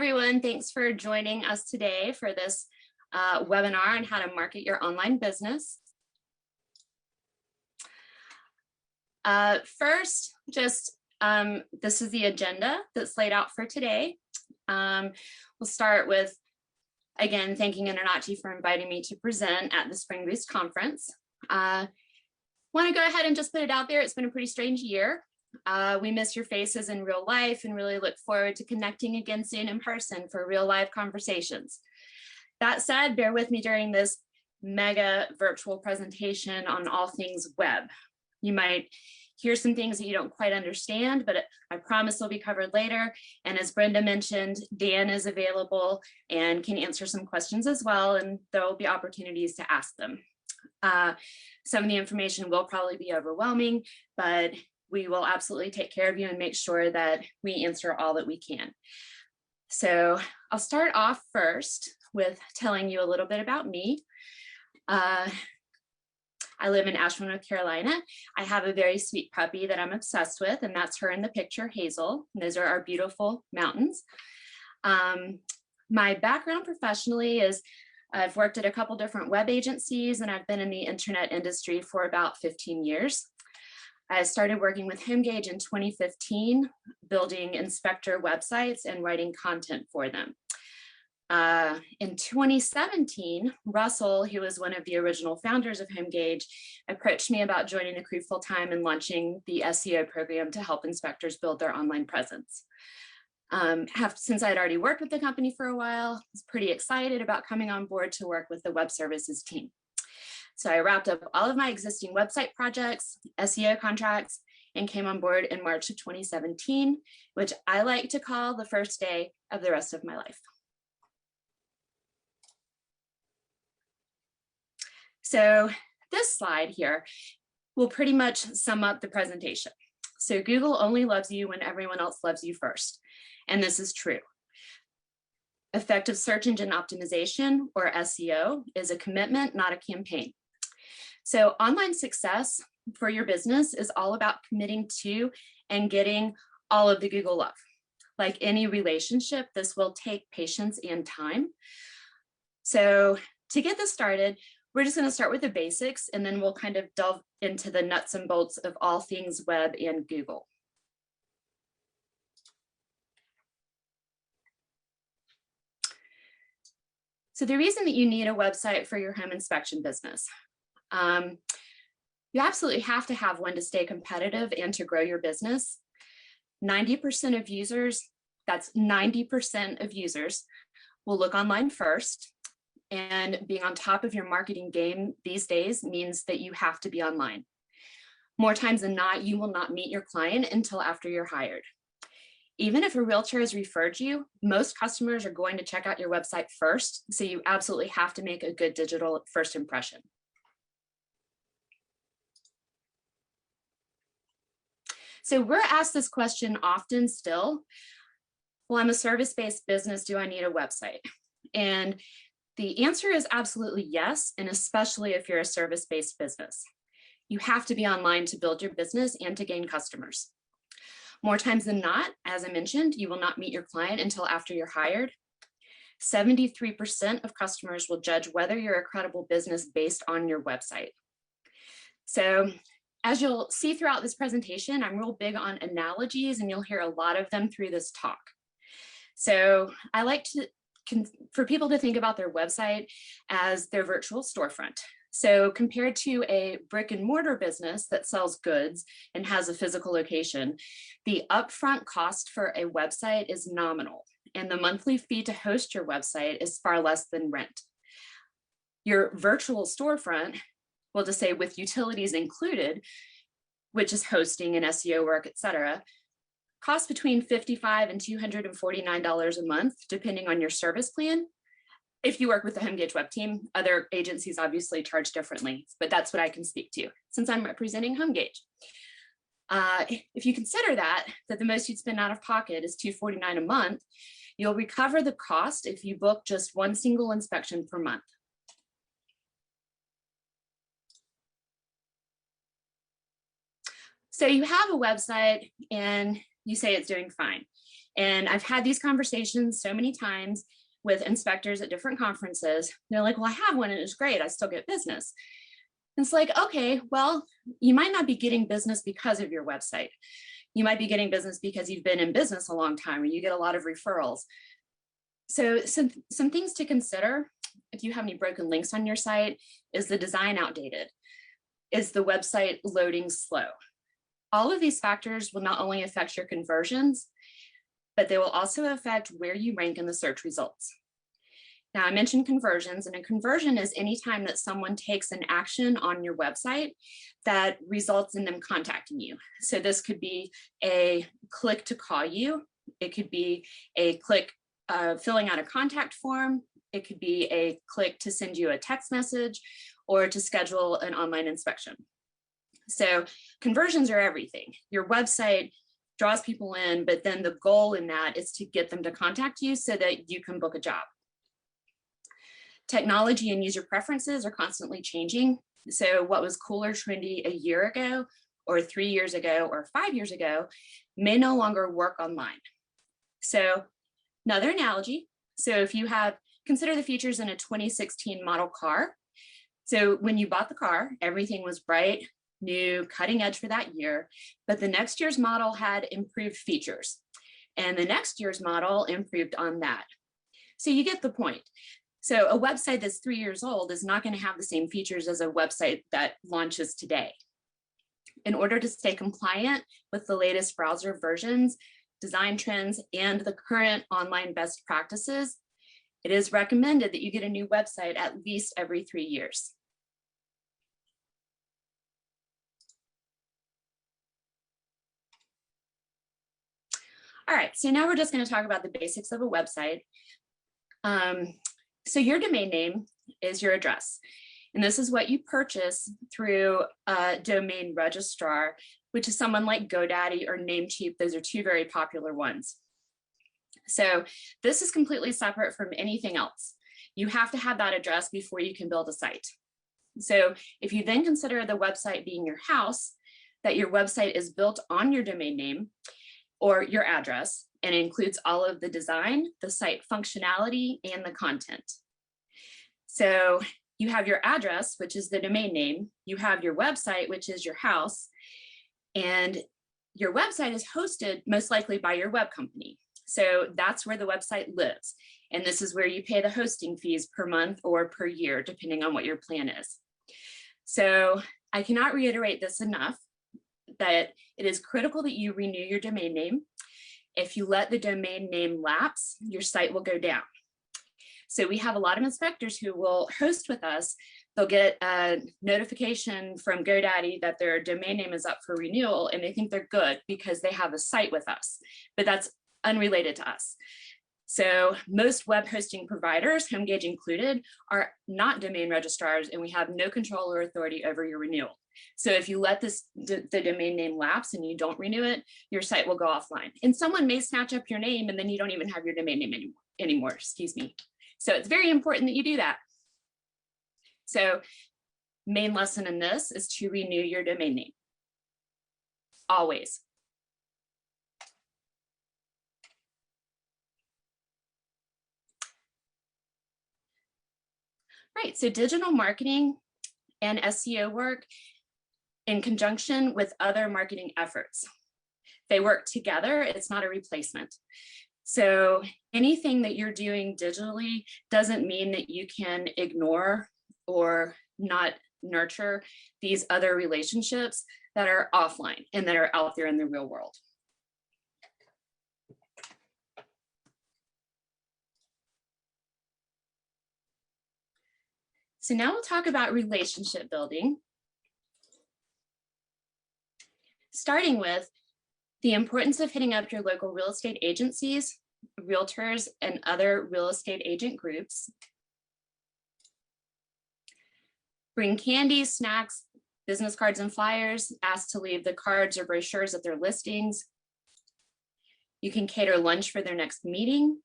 everyone. Thanks for joining us today for this webinar on how to market your online business. First, this is the agenda that's laid out for today. We'll start with, again, thanking InterNACHI for inviting me to present at the Spring Boost Conference. Want to go ahead and just put it out there. It's been a pretty strange year. We miss your faces in real life and really look forward to connecting again soon in person for real live conversations. That said, bear with me during this mega virtual presentation on all things web. You might hear some things that you don't quite understand, but I promise they'll be covered later. And as Brenda mentioned, Dan is available and can answer some questions as well, and there will be opportunities to ask them. Some of the information will probably be overwhelming, but we will absolutely take care of you and make sure that we answer all that we can. So I'll start off first with telling you a little bit about me. I live in Asheville, North Carolina. I have a very sweet puppy that I'm obsessed with, and that's her in the picture, Hazel. Those are our beautiful mountains. My background professionally is I've worked at a couple different web agencies, and I've been in the internet industry for about 15 years. I started working with HomeGauge in 2015, building inspector websites and writing content for them. In 2017, Russell, who was one of the original founders of HomeGauge, approached me about joining the crew full-time and launching the SEO program to help inspectors build their online presence. Since I'd already worked with the company for a while, I was pretty excited about coming on board to work with the web services team. So I wrapped up all of my existing website projects, SEO contracts, and came on board in March of 2017, which I like to call the first day of the rest of my life. So this slide here will pretty much sum up the presentation. So Google only loves you when everyone else loves you first. And this is true. Effective search engine optimization, or SEO, is a commitment, not a campaign. So online success for your business is all about committing to and getting all of the Google love. Like any relationship, this will take patience and time. So to get this started, we're just going to start with the basics, and then we'll kind of delve into the nuts and bolts of all things web and Google. So the reason that you need a website for your home inspection business, you absolutely have to have one to stay competitive and to grow your business. 90% of users, that's 90% of users, will look online first. And being on top of your marketing game these days means that you have to be online. More times than not, you will not meet your client until after you're hired. Even if a realtor has referred you, most customers are going to check out your website first, so you absolutely have to make a good digital first impression. So we're asked this question often still. Well, I'm a service-based business. Do I need a website? And the answer is absolutely yes, and especially if you're a service-based business. You have to be online to build your business and to gain customers. More times than not, as I mentioned, you will not meet your client until after you're hired. 73% of customers will judge whether you're a credible business based on your website. So as you'll see throughout this presentation, I'm real big on analogies, and you'll hear a lot of them through this talk. So I like for people to think about their website as their virtual storefront. So compared to a brick and mortar business that sells goods and has a physical location, the upfront cost for a website is nominal, and the monthly fee to host your website is far less than rent. Your virtual storefront, we'll just say with utilities included, which is hosting and SEO work, etc., costs between $55 and $249 a month, depending on your service plan. If you work with the HomeGauge web team, other agencies obviously charge differently, but that's what I can speak to since I'm representing HomeGauge. If you consider that the most you'd spend out of pocket is $249 a month, you'll recover the cost if you book just one single inspection per month. So you have a website and you say it's doing fine. And I've had these conversations so many times with inspectors at different conferences. They're like, well, I have one and it's great. I still get business. And it's like, okay, well, you might not be getting business because of your website. You might be getting business because you've been in business a long time or you get a lot of referrals. So some things to consider if you have any broken links on your site: is the design outdated? Is the website loading slow? All of these factors will not only affect your conversions, but they will also affect where you rank in the search results. Now, I mentioned conversions, and a conversion is any time that someone takes an action on your website that results in them contacting you. So this could be a click to call you. It could be a click filling out a contact form. It could be a click to send you a text message or to schedule an online inspection. So conversions are everything. Your website draws people in, but then the goal in that is to get them to contact you so that you can book a job. Technology and user preferences are constantly changing. So what was cool or trendy a year ago, or 3 years ago, or 5 years ago may no longer work online. So another analogy, so if you have, consider the features in a 2016 model car. So when you bought the car, everything was bright, new, cutting edge for that year, but the next year's model had improved features, and the next year's model improved on that. So you get the point. So a website that's 3 years old is not going to have the same features as a website that launches today. In order to stay compliant with the latest browser versions, design trends, and the current online best practices, it is recommended that you get a new website at least every 3 years. All right, so now we're just going to talk about the basics of a website. So your domain name is your address, and this is what you purchase through a domain registrar, which is someone like GoDaddy or Namecheap. Those are two very popular ones. So this is completely separate from anything else. You have to have that address before you can build a site. So if you then consider the website being your house, that your website is built on your domain name or your address, and includes all of the design, the site functionality, and the content. So you have your address, which is the domain name. You have your website, which is your house, and your website is hosted most likely by your web company. So that's where the website lives. And this is where you pay the hosting fees per month or per year, depending on what your plan is. So I cannot reiterate this enough, that it is critical that you renew your domain name. If you let the domain name lapse, your site will go down. So we have a lot of inspectors who will host with us. They'll get a notification from GoDaddy that their domain name is up for renewal, and they think they're good because they have a site with us, but that's unrelated to us. So most web hosting providers, HomeGauge included, are not domain registrars, and we have no control or authority over your renewal. So if you let the domain name lapse and you don't renew it, your site will go offline. And someone may snatch up your name and then you don't even have your domain name anymore, excuse me. So it's very important that you do that. So main lesson in this is to renew your domain name, always. Right, so digital marketing and SEO work in conjunction with other marketing efforts. They work together, it's not a replacement. So anything that you're doing digitally doesn't mean that you can ignore or not nurture these other relationships that are offline and that are out there in the real world. So now we'll talk about relationship building, starting with the importance of hitting up your local real estate agencies, realtors, and other real estate agent groups. Bring candy, snacks, business cards, and flyers. Ask to leave the cards or brochures at their listings. You can cater lunch for their next meeting.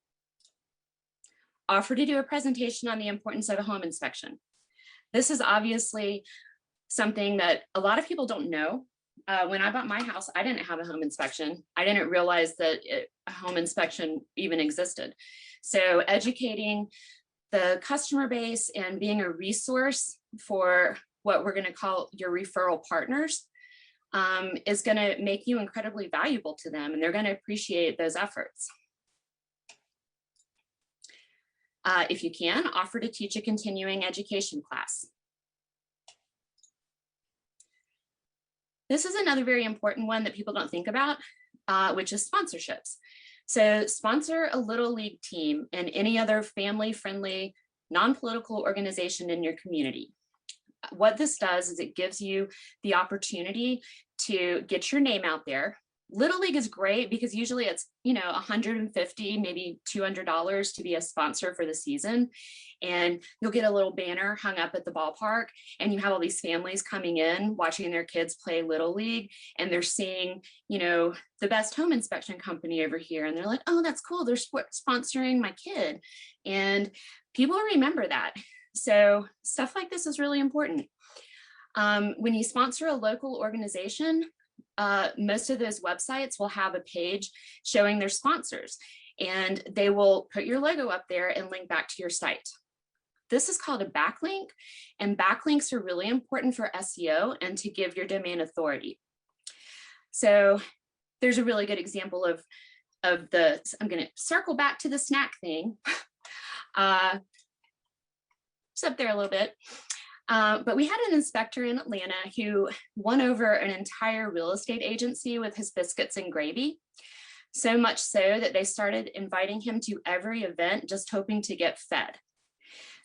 Offer to do a presentation on the importance of a home inspection. This is obviously something that a lot of people don't know when I bought my house, I didn't have a home inspection. I didn't realize that a home inspection even existed. So educating the customer base and being a resource for what we're going to call your referral partners is going to make you incredibly valuable to them, and they're going to appreciate those efforts. If you can, offer to teach a continuing education class. This is another very important one that people don't think about, which is sponsorships. So sponsor a Little League team and any other family-friendly, non-political organization in your community. What this does is it gives you the opportunity to get your name out there. Little League is great because usually it's, $150, maybe $200 to be a sponsor for the season. And you'll get a little banner hung up at the ballpark, and you have all these families coming in, watching their kids play Little League, and they're seeing, the best home inspection company over here. And they're like, oh, that's cool. They're sponsoring my kid. And people remember that. So stuff like this is really important. When you sponsor a local organization, most of those websites will have a page showing their sponsors, and they will put your logo up there and link back to your site. This is called a backlink, and backlinks are really important for SEO and to give your domain authority. So there's a really good example of I'm going to circle back to the snack thing. It's up there a little bit. But we had an inspector in Atlanta who won over an entire real estate agency with his biscuits and gravy. So much so that they started inviting him to every event, just hoping to get fed.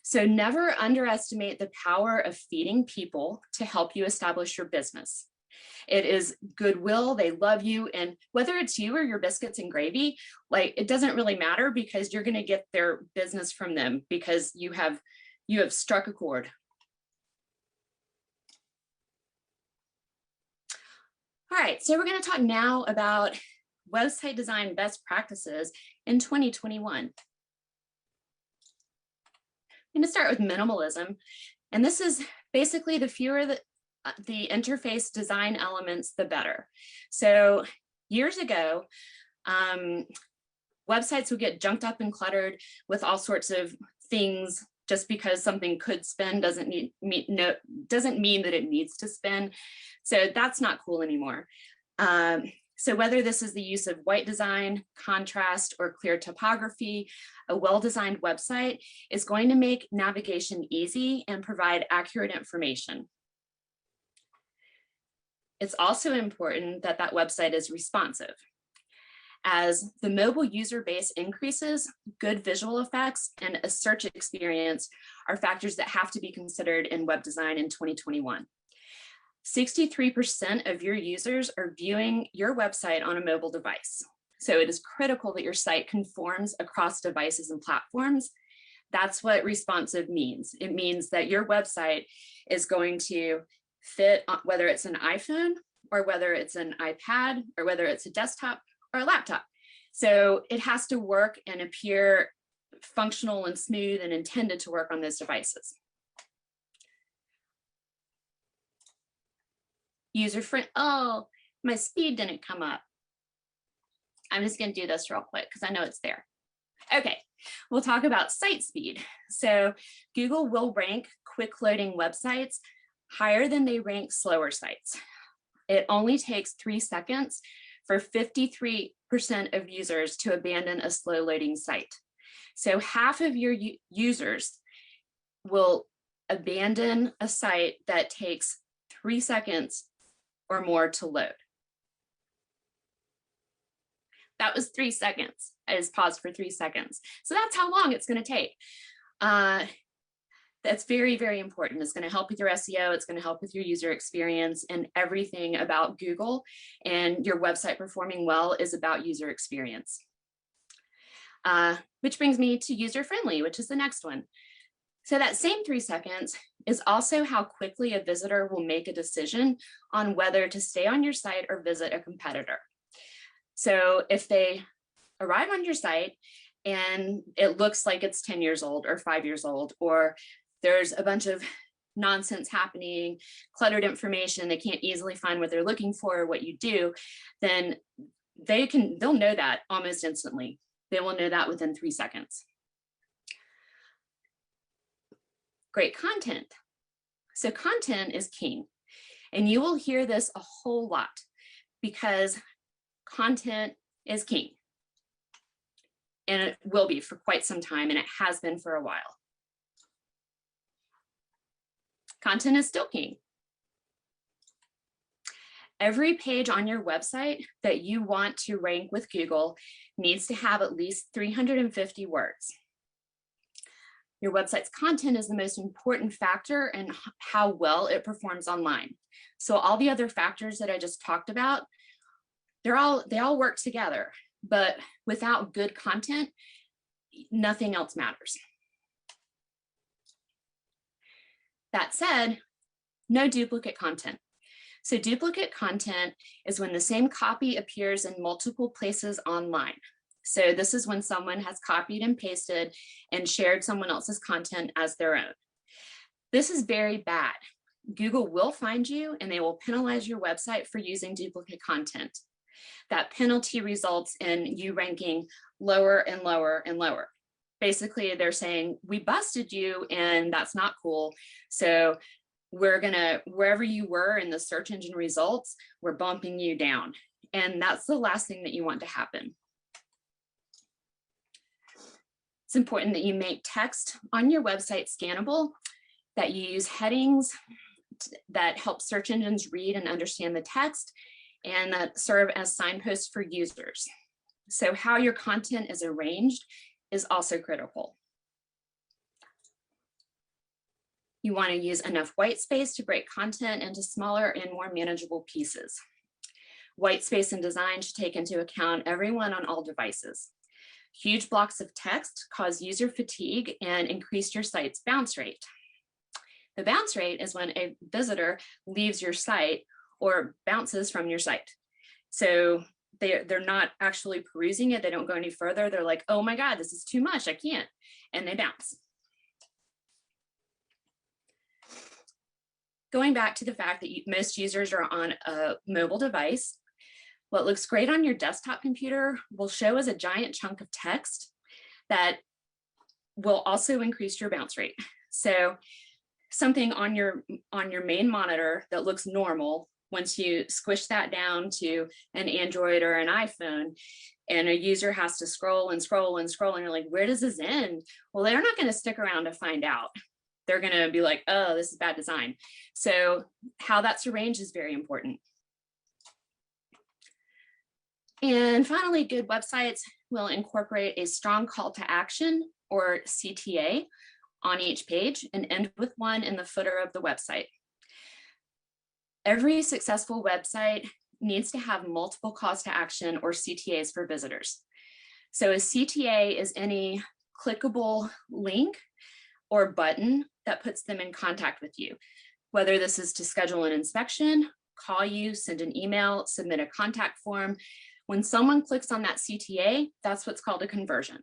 So never underestimate the power of feeding people to help you establish your business. It is goodwill, they love you, and whether it's you or your biscuits and gravy, it doesn't really matter, because you're gonna get their business from them because you have struck a chord. All right, so we're going to talk now about website design best practices in 2021. I'm going to start with minimalism, and this is basically the fewer the interface design elements, the better. So years ago, websites would get junked up and cluttered with all sorts of things. Just because something could spin doesn't mean that it needs to spin. So that's not cool anymore. So whether this is the use of white design, contrast, or clear typography, a well-designed website is going to make navigation easy and provide accurate information. It's also important that that website is responsive. As the mobile user base increases, good visual effects and a search experience are factors that have to be considered in web design in 2021. 63% of your users are viewing your website on a mobile device. So it is critical that your site conforms across devices and platforms. That's what responsive means. It means that your website is going to fit, whether it's an iPhone or whether it's an iPad or whether it's a desktop or a laptop. So it has to work and appear functional and smooth and intended to work on those devices. User-friendly, oh, my speed didn't come up. I'm just gonna do this real quick because I know it's there. Okay, we'll talk about site speed. So Google will rank quick loading websites higher than they rank slower sites. It only takes 3 seconds for 53% of users to abandon a slow loading site. So half of your users will abandon a site that takes 3 seconds or more to load. That was 3 seconds. I just paused for 3 seconds. So that's how long it's going to take. That's very, very important. It's going to help with your SEO. It's going to help with your user experience, and everything about Google and your website performing well is about user experience. Which brings me to user-friendly, which is the next one. So that same 3 seconds is also how quickly a visitor will make a decision on whether to stay on your site or visit a competitor. So if they arrive on your site and it looks like it's 10 years old or 5 years old, or there's a bunch of nonsense happening, cluttered information, they can't easily find what they're looking for or what you do, then they'll know that almost instantly. They will know that within 3 seconds. Great content. So content is king, and you will hear this a whole lot because content is king. And it will be for quite some time, and it has been for a while. Content is still king. Every page on your website that you want to rank with Google needs to have at least 350 words. Your website's content is the most important factor in how well it performs online. So all the other factors that I just talked about, they all work together, but without good content, nothing else matters. That said, no duplicate content. So duplicate content is when the same copy appears in multiple places online. So this is when someone has copied and pasted and shared someone else's content as their own. This is very bad. Google will find you and they will penalize your website for using duplicate content. That penalty results in you ranking lower and lower and lower. Basically, they're saying, we busted you and that's not cool. So we're gonna, wherever you were in the search engine results, we're bumping you down. And that's the last thing that you want to happen. It's important that you make text on your website scannable, that you use headings that help search engines read and understand the text, and that serve as signposts for users. So how your content is arranged is also critical. You want to use enough white space to break content into smaller and more manageable pieces. White space and design should take into account everyone on all devices. Huge blocks of text cause user fatigue and increase your site's bounce rate. The bounce rate is when a visitor leaves your site or bounces from your site. So they're not actually perusing it. They don't go any further. They're like, oh my God, this is too much. I can't. And they bounce. Going back to the fact that most users are on a mobile device, what looks great on your desktop computer will show as a giant chunk of text that will also increase your bounce rate. So something on your main monitor that looks normal, once you squish that down to an Android or an iPhone, and a user has to scroll and scroll and scroll, and you're like, where does this end? Well, they're not going to stick around to find out. They're going to be like, oh, this is bad design. So how that's arranged is very important. And finally, good websites will incorporate a strong call to action, or CTA, on each page and end with one in the footer of the website. Every successful website needs to have multiple calls to action, or CTAs, for visitors. So a CTA is any clickable link or button that puts them in contact with you, whether this is to schedule an inspection, call you, send an email, submit a contact form. When someone clicks on that CTA, that's what's called a conversion.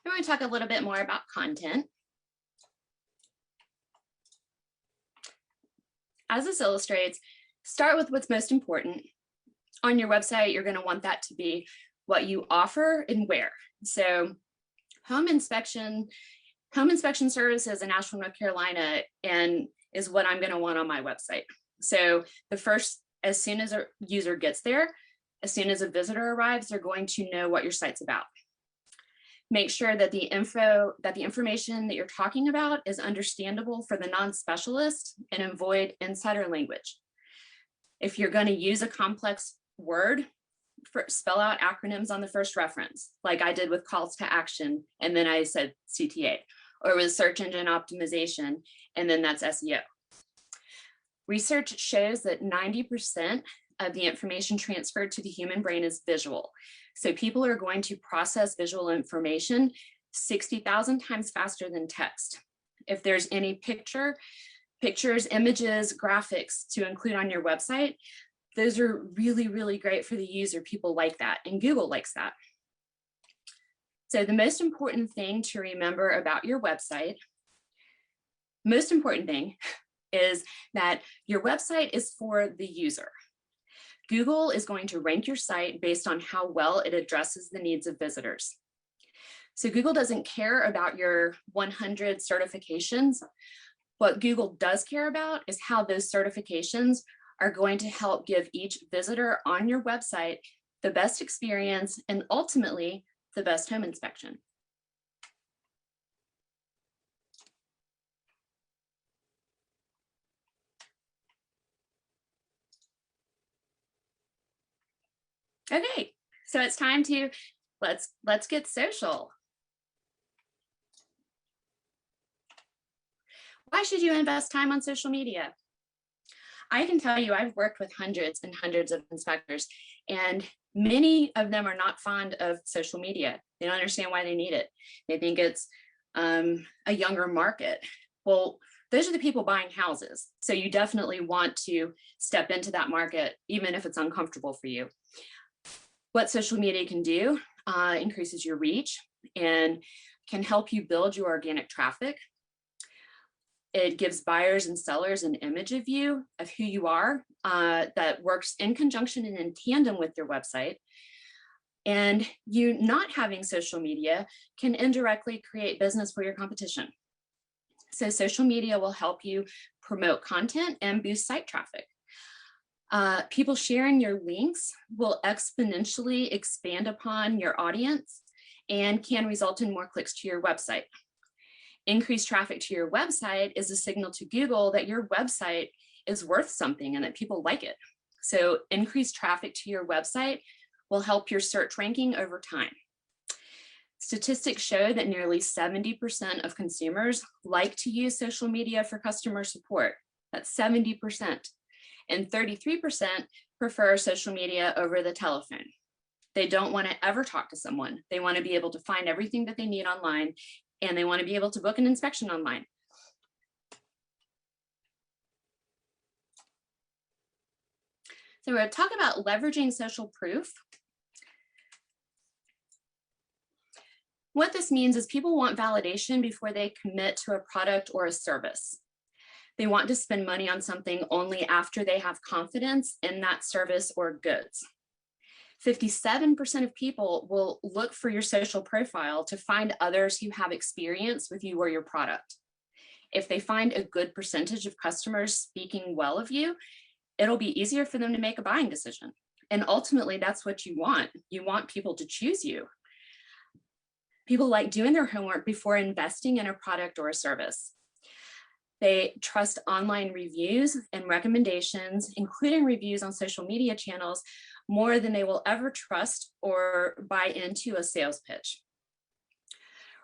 We're going to talk a little bit more about content. As this illustrates, start with what's most important. On your website, you're going to want that to be what you offer and where. So home inspection services in Asheville, North Carolina, and is what I'm going to want on my website. So as soon as a user gets there, as soon as a visitor arrives, they're going to know what your site's about. Make sure that the information that you're talking about is understandable for the non-specialist, and avoid insider language. If you're going to use a complex word, spell out acronyms on the first reference, like I did with calls to action, and then I said CTA, or with search engine optimization, and then that's SEO. Research shows that 90% of the information transferred to the human brain is visual. So people are going to process visual information 60,000 times faster than text. If there's any pictures, images, graphics to include on your website, those are really, really great for the user. People like that, and Google likes that. So the most important thing to remember about your website, most important thing is that your website is for the user. Google is going to rank your site based on how well it addresses the needs of visitors. So Google doesn't care about your 100 certifications. What Google does care about is how those certifications are going to help give each visitor on your website the best experience and ultimately the best home inspection. Okay, so it's time to let's get social. Why should you invest time on social media? I can tell you I've worked with hundreds and hundreds of inspectors, and many of them are not fond of social media. They don't understand why they need it. They think it's a younger market. Well, those are the people buying houses. So you definitely want to step into that market, even if it's uncomfortable for you. What social media can do increases your reach and can help you build your organic traffic. It gives buyers and sellers an image of you, of who you are, that works in conjunction and in tandem with your website. And you not having social media can indirectly create business for your competition. So social media will help you promote content and boost site traffic. People sharing your links will exponentially expand upon your audience and can result in more clicks to your website. Increased traffic to your website is a signal to Google that your website is worth something and that people like it. So increased traffic to your website will help your search ranking over time. Statistics show that nearly 70% of consumers like to use social media for customer support. That's 70%. And 33% prefer social media over the telephone. They don't want to ever talk to someone. They want to be able to find everything that they need online, and they want to be able to book an inspection online. So we're going to talk about leveraging social proof. What this means is people want validation before they commit to a product or a service. They want to spend money on something only after they have confidence in that service or goods. 57% of people will look for your social profile to find others who have experience with you or your product. If they find a good percentage of customers speaking well of you, it'll be easier for them to make a buying decision. And ultimately, that's what you want. You want people to choose you. People like doing their homework before investing in a product or a service. They trust online reviews and recommendations, including reviews on social media channels, more than they will ever trust or buy into a sales pitch.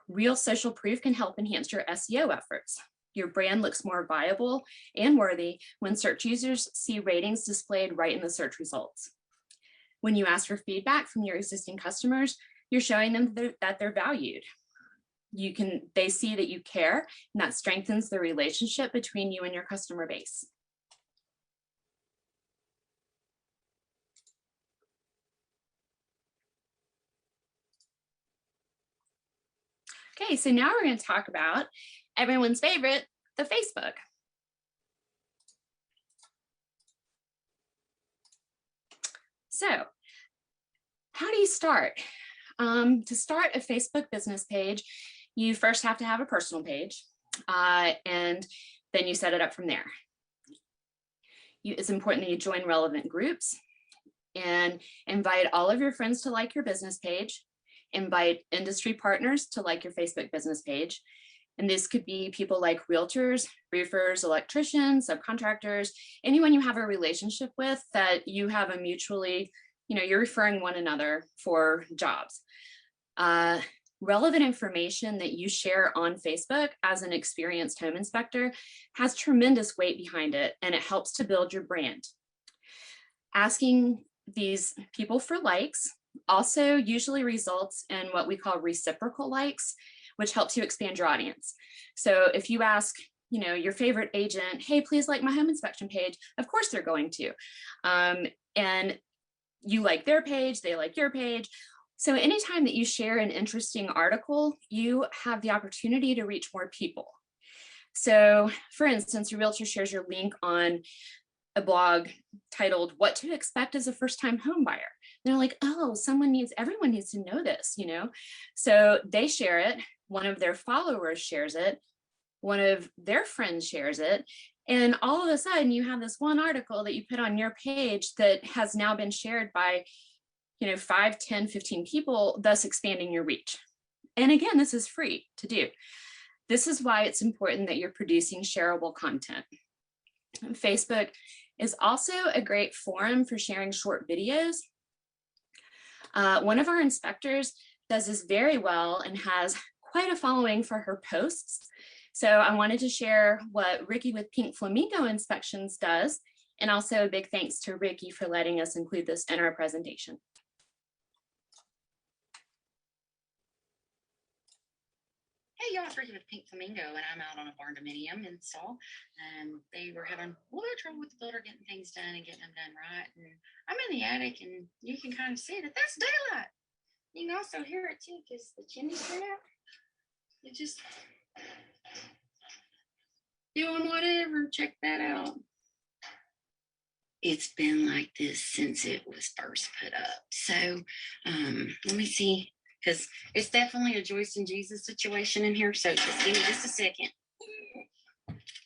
Real social proof can help enhance your SEO efforts. Your brand looks more viable and worthy when search users see ratings displayed right in the search results. When you ask for feedback from your existing customers, you're showing them that they're valued. They see that you care, and that strengthens the relationship between you and your customer base. Okay, so now we're going to talk about everyone's favorite, the Facebook. So how do you start? To start a Facebook business page, you first have to have a personal page, and then you set it up from there. It's important that you join relevant groups and invite all of your friends to like your business page. Invite industry partners to like your Facebook business page. And this could be people like realtors, roofers, electricians, subcontractors, anyone you have a relationship with that you have a mutually, you're referring one another for jobs. Relevant information that you share on Facebook as an experienced home inspector has tremendous weight behind it, and it helps to build your brand. Asking these people for likes also usually results in what we call reciprocal likes, which helps you expand your audience. So if you ask, your favorite agent, hey, please like my home inspection page, of course they're going to. And you like their page, they like your page. So anytime that you share an interesting article, you have the opportunity to reach more people. So for instance, your realtor shares your link on a blog titled "What to Expect as a First-Time Home Buyer." And they're like, oh, everyone needs to know this, you know? So they share it, one of their followers shares it, one of their friends shares it, and all of a sudden you have this one article that you put on your page that has now been shared by 5, 10, 15 people, thus expanding your reach. And again, this is free to do. This is why it's important that you're producing shareable content. Facebook is also a great forum for sharing short videos. One of our inspectors does this very well and has quite a following for her posts. So I wanted to share what Ricky with Pink Flamingo Inspections does, and also a big thanks to Ricky for letting us include this in our presentation. Hey y'all, it's Ricky with Pink Flamingo, and I'm out on a barn dominium install. They were having a little bit of trouble with the builder getting things done and getting them done right. And I'm in the attic, and you can kind of see that that's daylight. You can also hear it too, because the chimney's been out. It just doing whatever. Check that out. It's been like this since it was first put up. So let me see. Because it's definitely a Joyce and Jesus situation in here. So just give me just a second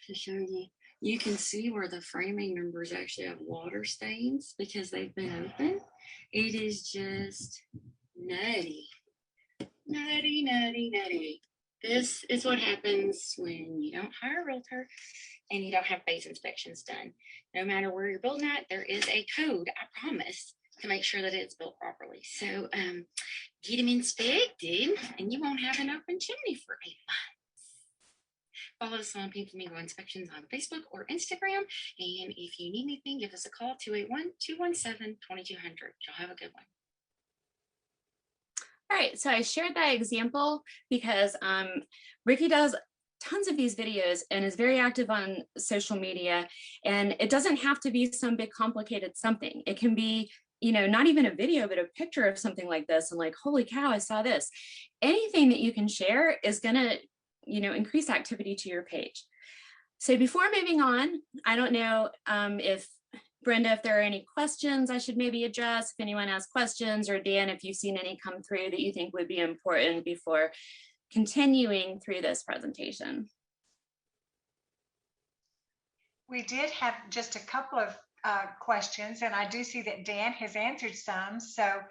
to show you. You can see where the framing members actually have water stains because they've been open. It is just nutty. Nutty, nutty, nutty. This is what happens when you don't hire a realtor and you don't have base inspections done. No matter where you're building at, there is a code, I promise, to make sure that it's built properly. So get them inspected and you won't have an open chimney for 8 months. Follow us on Pink Flamingo Inspections on Facebook or Instagram. And if you need anything, give us a call, 281-217-2200. Y'all have a good one. All right, so I shared that example because Ricky does tons of these videos and is very active on social media. And it doesn't have to be some big complicated something. It can be not even a video, but a picture of something like this. And like, holy cow, I saw this. Anything that you can share is gonna, increase activity to your page. So before moving on, I don't know if Brenda, if there are any questions I should maybe address, if anyone has questions, or Dan, if you've seen any come through that you think would be important before continuing through this presentation. We did have just a couple of questions, and I do see that Dan has answered some. So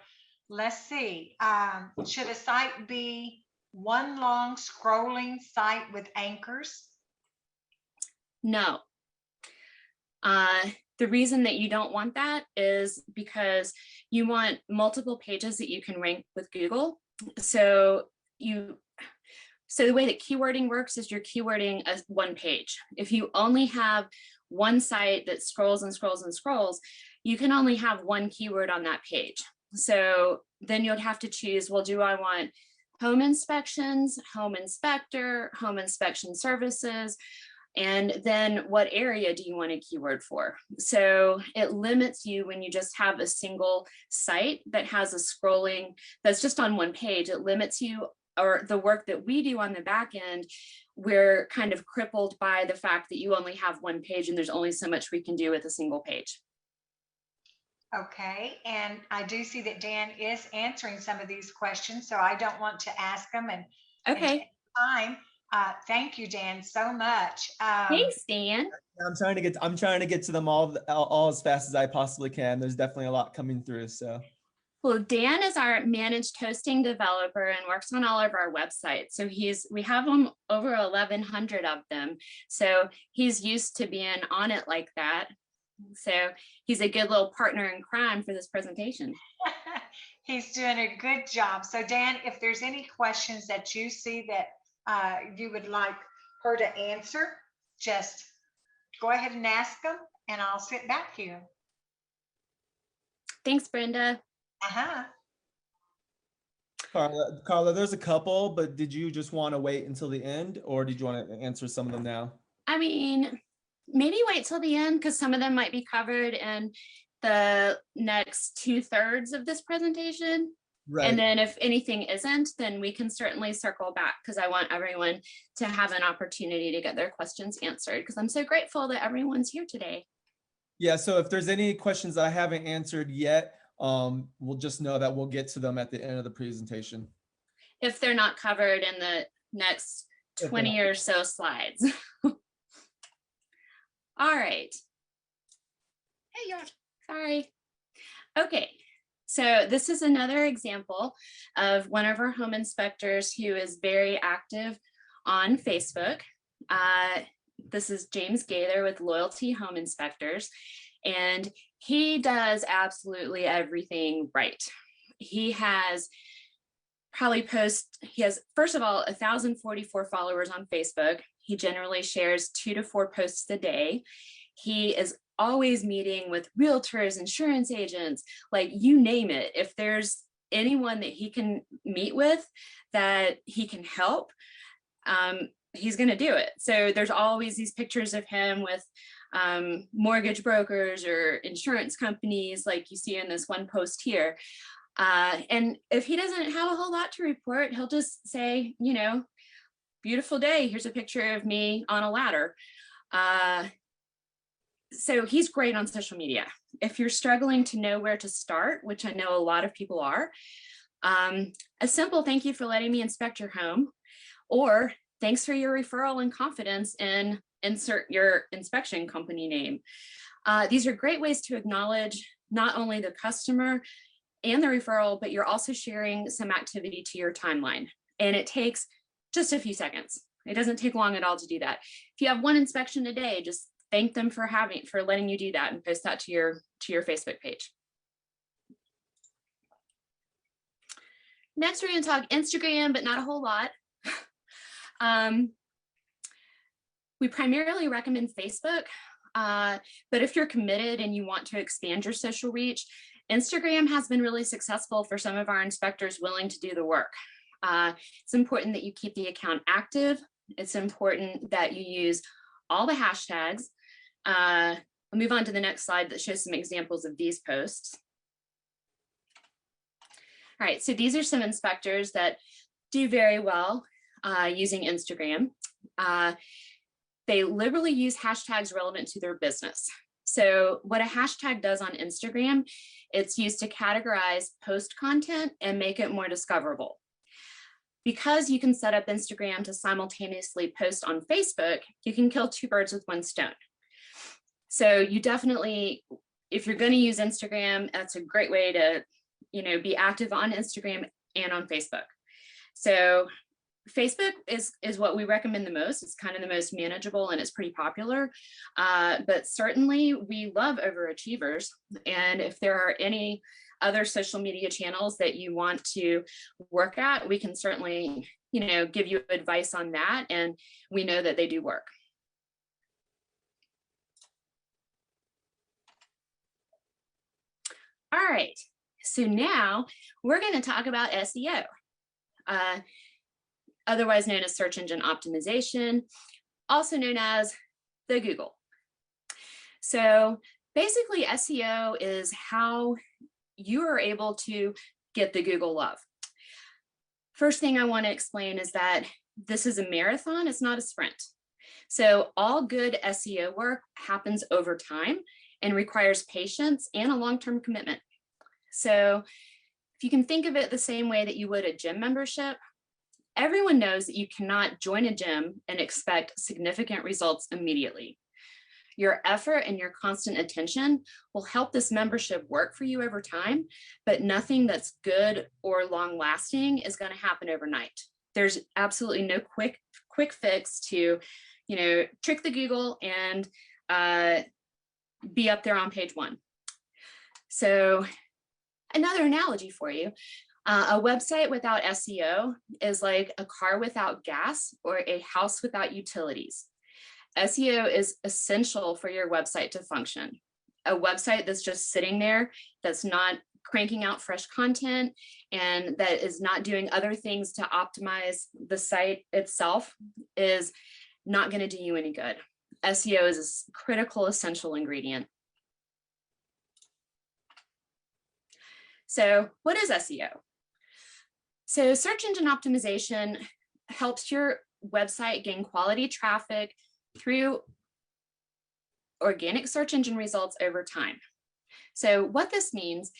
let's see. Should a site be one long scrolling site with anchors? No. The reason that you don't want that is because you want multiple pages that you can rank with Google. So the way that keywording works is you're keywording as one page. If you only have one site that scrolls and scrolls and scrolls, you can only have one keyword on that page. So then you'd have to choose, well, do I want home inspections, home inspector, home inspection services, and then what area do you want a keyword for? So it limits you when you just have a single site that has a scrolling that's just on one page. It limits you, or the work that we do on the back end, we're kind of crippled by the fact that you only have one page and there's only so much we can do with a single page. Okay, and I do see that Dan is answering some of these questions, so I don't want to ask them and okay. Time. Thank you, Dan, so much. Thanks, Dan. I'm trying to get to them all as fast as I possibly can. There's definitely a lot coming through. So, well, Dan is our managed hosting developer and works on all of our websites. So we have over 1,100 of them. So he's used to being on it like that. So he's a good little partner in crime for this presentation. He's doing a good job. So Dan, if there's any questions that you see that you would like her to answer, just go ahead and ask them and I'll sit back here. Thanks, Brenda. Carla, there's a couple, but did you just want to wait until the end, or did you want to answer some of them now? I mean, maybe wait till the end because some of them might be covered in the next 2/3 of this presentation. Right. And then if anything isn't, then we can certainly circle back, because I want everyone to have an opportunity to get their questions answered, because I'm so grateful that everyone's here today. Yeah, so if there's any questions I haven't answered yet, we'll just know that we'll get to them at the end of the presentation. If they're not covered in the next 20 or so slides. All right. Hey, y'all. Sorry. Okay. So this is another example of one of our home inspectors who is very active on Facebook. This is James Gaither with Loyalty Home Inspectors, and he does absolutely everything right. He has first of all, 1,044 followers on Facebook. He generally shares 2 to 4 posts a day. He is always meeting with realtors, insurance agents, like you name it. If there's anyone that he can meet with that he can help, he's going to do it. So there's always these pictures of him with mortgage brokers or insurance companies, like you see in this one post here. And if he doesn't have a whole lot to report, he'll just say, you know, beautiful day. Here's a picture of me on a ladder. So he's great on social media. If you're struggling to know where to start, which I know a lot of people are, a simple thank you for letting me inspect your home, or thanks for your referral and confidence in insert your inspection company name. These are great ways to acknowledge not only the customer and the referral, but you're also sharing some activity to your timeline. And it takes just a few seconds. It doesn't take long at all to do that. If you have one inspection a day, just thank them for letting you do that and post that to your Facebook page. Next, we're going to talk Instagram, but not a whole lot. We primarily recommend Facebook, but if you're committed and you want to expand your social reach, Instagram has been really successful for some of our inspectors willing to do the work. It's important that you keep the account active. It's important that you use all the hashtags. I'll move on to the next slide that shows some examples of these posts. All right, so these are some inspectors that do very well using Instagram. They liberally use hashtags relevant to their business. So what a hashtag does on Instagram, it's used to categorize post content and make it more discoverable. Because you can set up Instagram to simultaneously post on Facebook, you can kill 2 birds with 1 stone. So you definitely, if you're going to use Instagram, that's a great way to, you know, be active on Instagram and on Facebook. So Facebook is what we recommend the most. It's kind of the most manageable and it's pretty popular, but certainly we love overachievers. And if there are any other social media channels that you want to work at, we can certainly, you know, give you advice on that. And we know that they do work. All right, so now we're going to talk about SEO, otherwise known as search engine optimization, also known as the Google. So basically SEO is how you are able to get the Google love. First thing I want to explain is that this is a marathon, it's not a sprint. So all good SEO work happens over time and requires patience and a long-term commitment. So if you can think of it the same way that you would a gym membership, everyone knows that you cannot join a gym and expect significant results immediately. Your effort and your constant attention will help this membership work for you over time, but nothing that's good or long lasting is going to happen overnight. There's absolutely no quick fix to, you know, trick the Google and be up there on page 1. So another analogy for you, a website without SEO is like a car without gas or a house without utilities. SEO is essential for your website to function. A website that's just sitting there, that's not cranking out fresh content, and that is not doing other things to optimize the site itself is not going to do you any good. SEO is a critical, essential ingredient. So what is SEO? So search engine optimization helps your website gain quality traffic through organic search engine results over time. So what this means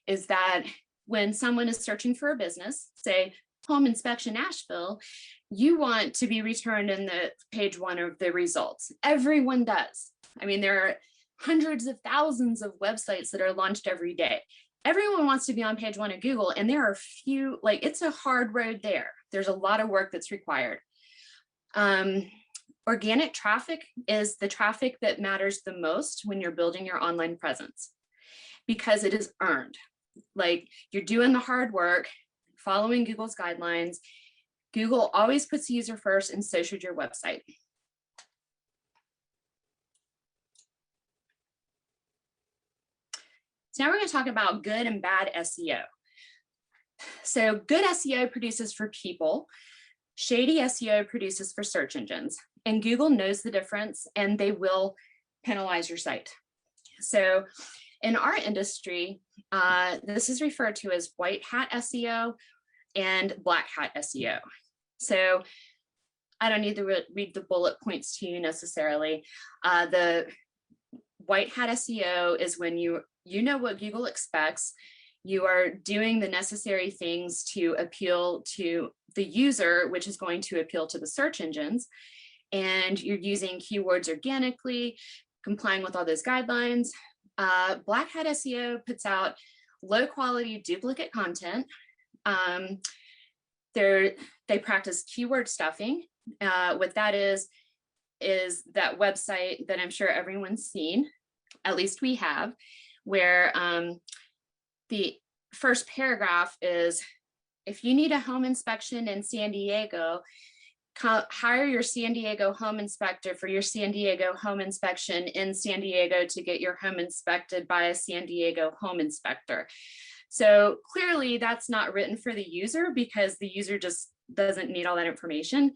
is that when someone is searching for a business, say home inspection Asheville, you want to be returned in the page 1 of the results. Everyone does. I mean, there are hundreds of thousands of websites that are launched every day. Everyone wants to be on page 1 of Google, and there are few, like, it's a hard road there. There's a lot of work that's required. Organic traffic is the traffic that matters the most when you're building your online presence, because it is earned. Like, you're doing the hard work, following Google's guidelines. Google always puts the user first, and so should your website. So now we're going to talk about good and bad SEO. So good SEO produces for people, shady SEO produces for search engines, and Google knows the difference, and they will penalize your site. So in our industry, this is referred to as white hat SEO and black hat SEO. So I don't need to read the bullet points to you necessarily. The white hat SEO is when you know what Google expects. You are doing the necessary things to appeal to the user, which is going to appeal to the search engines. And you're using keywords organically, complying with all those guidelines. Black hat SEO puts out low quality duplicate content. They practice keyword stuffing. What that is that website that I'm sure everyone's seen, at least we have, where the first paragraph is, if you need a home inspection in San Diego, hire your San Diego home inspector for your San Diego home inspection in San Diego to get your home inspected by a San Diego home inspector. So clearly that's not written for the user, because the user just doesn't need all that information.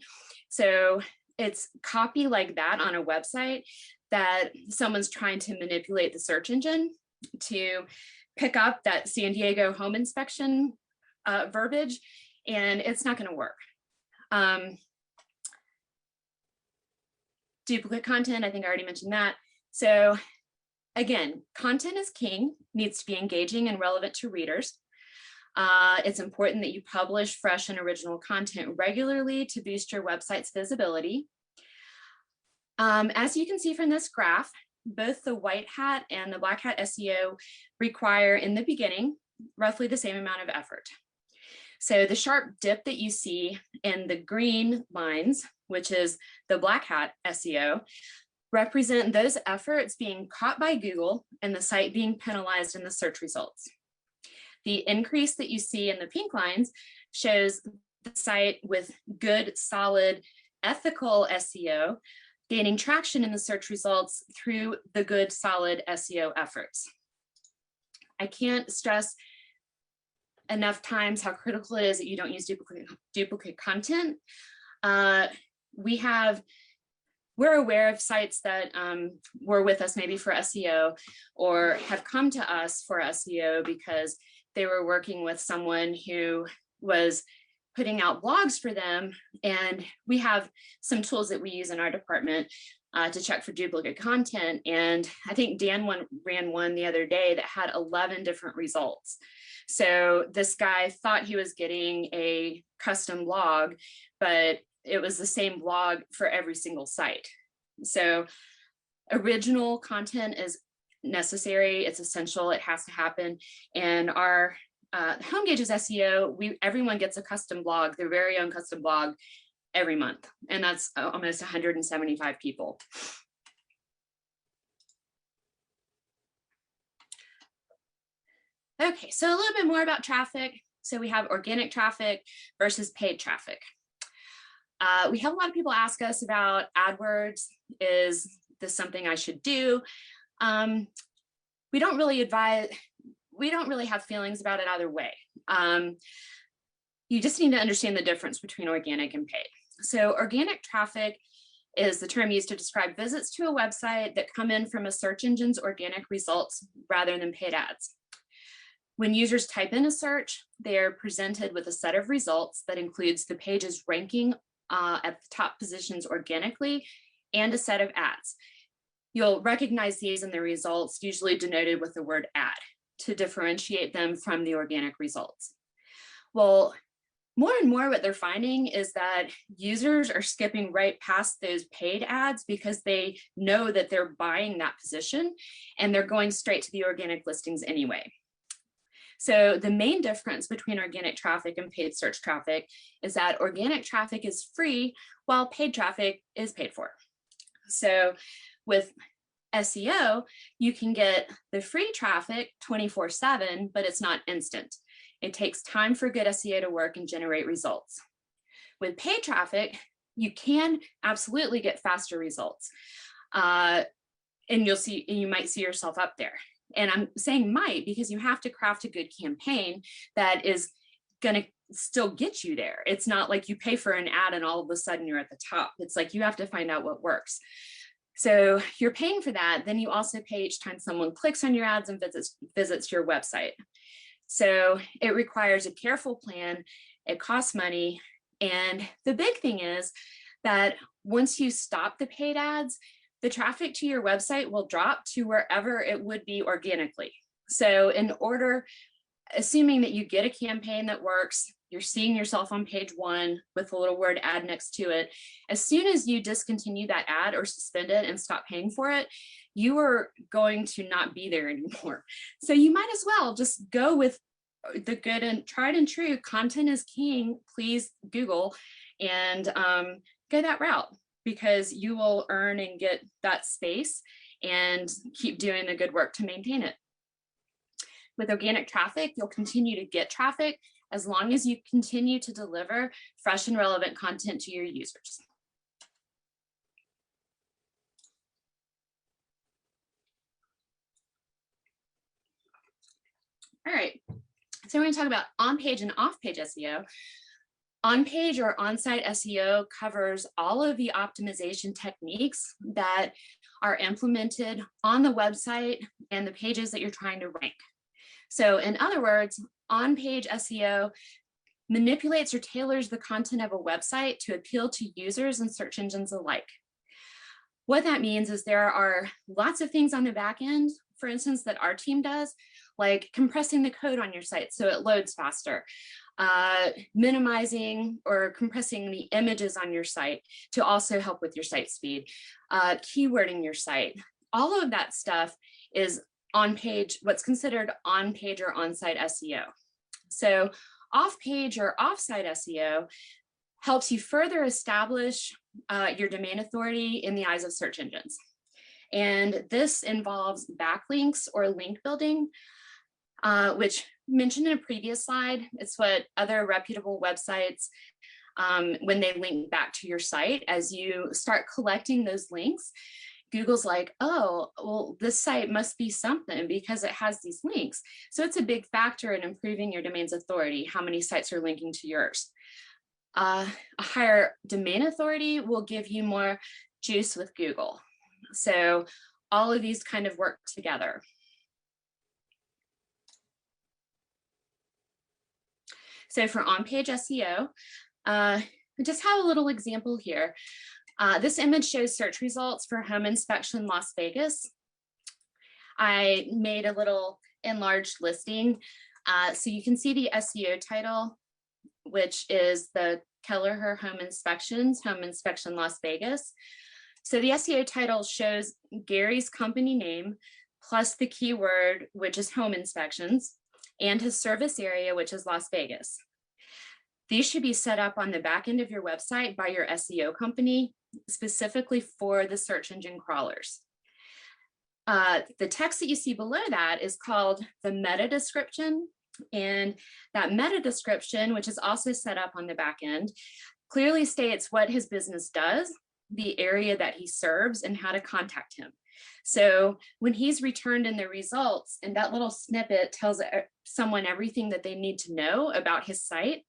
So it's copy like that on a website that someone's trying to manipulate the search engine to pick up that San Diego home inspection verbiage, and it's not going to work. Duplicate content, I think I already mentioned that. So again, content is king, needs to be engaging and relevant to readers. It's important that you publish fresh and original content regularly to boost your website's visibility. As you can see from this graph, both the white hat and the black hat SEO require, in the beginning, roughly the same amount of effort. So the sharp dip that you see in the green lines, which is the black hat SEO, represent those efforts being caught by Google and the site being penalized in the search results. The increase that you see in the pink lines shows the site with good, solid, ethical SEO gaining traction in the search results through the good, solid SEO efforts. I can't stress enough times how critical it is that you don't use duplicate content. We're aware of sites that were with us maybe for SEO, or have come to us for SEO because they were working with someone who was putting out blogs for them. And we have some tools that we use in our department to check for duplicate content. And I think Dan ran one the other day that had 11 different results. So this guy thought he was getting a custom blog, but it was the same blog for every single site. So original content is necessary, it's essential, it has to happen. And our HomeGauge's SEO, everyone gets a custom blog, their very own custom blog every month. And that's almost 175 people. Okay, so a little bit more about traffic. So we have organic traffic versus paid traffic. We have a lot of people ask us about AdWords. Is this something I should do? We don't really have feelings about it either way. You just need to understand the difference between organic and paid. So organic traffic is the term used to describe visits to a website that come in from a search engine's organic results rather than paid ads. When users type in a search, they are presented with a set of results that includes the page's ranking at the top positions organically and a set of ads. You'll recognize these in the results, usually denoted with the word ad, to differentiate them from the organic results. Well, more and more what they're finding is that users are skipping right past those paid ads because they know that they're buying that position and they're going straight to the organic listings anyway. So the main difference between organic traffic and paid search traffic is that organic traffic is free while paid traffic is paid for. So with SEO, you can get the free traffic 24/7, but it's not instant. It takes time for good SEO to work and generate results. With paid traffic, you can absolutely get faster results. And you might see yourself up there. And I'm saying might because you have to craft a good campaign that is going to still get you there. It's not like you pay for an ad and all of a sudden you're at the top. It's like you have to find out what works. So you're paying for that. Then you also pay each time someone clicks on your ads and visits your website. So it requires a careful plan. It costs money. And the big thing is that once you stop the paid ads, the traffic to your website will drop to wherever it would be organically. So assuming that you get a campaign that works, you're seeing yourself on page 1 with a little word ad next to it. As soon as you discontinue that ad or suspend it and stop paying for it, you are going to not be there anymore. So you might as well just go with the good and tried and true content is king, please Google, and go that route, because you will earn and get that space and keep doing the good work to maintain it. With organic traffic, you'll continue to get traffic as long as you continue to deliver fresh and relevant content to your users. All right, so we're going to talk about on-page and off-page SEO. On-page or on-site SEO covers all of the optimization techniques that are implemented on the website and the pages that you're trying to rank. So in other words, on-page SEO manipulates or tailors the content of a website to appeal to users and search engines alike. What that means is there are lots of things on the back end, for instance, that our team does, like compressing the code on your site so it loads faster, minimizing or compressing the images on your site to also help with your site speed, keywording your site. All of that stuff is on-page, what's considered on-page or on-site SEO. So off-page or off-site SEO helps you further establish your domain authority in the eyes of search engines. And this involves backlinks or link building, which mentioned in a previous slide. It's what other reputable websites, when they link back to your site, as you start collecting those links, Google's like, oh, well, this site must be something because it has these links. So it's a big factor in improving your domain's authority, how many sites are linking to yours. A higher domain authority will give you more juice with Google. So all of these kind of work together. So for on-page SEO, I just have a little example here. This image shows search results for home inspection Las Vegas. I made a little enlarged listing. So you can see the SEO title, which is the Kelleher Home Inspections, Home Inspection Las Vegas. So the SEO title shows Gary's company name plus the keyword, which is home inspections, and his service area, which is Las Vegas. These should be set up on the back end of your website by your SEO company, specifically for the search engine crawlers. The text that you see below that is called the meta description. And that meta description, which is also set up on the back end, clearly states what his business does, the area that he serves, and how to contact him. So when he's returned in the results, and that little snippet tells someone everything that they need to know about his site.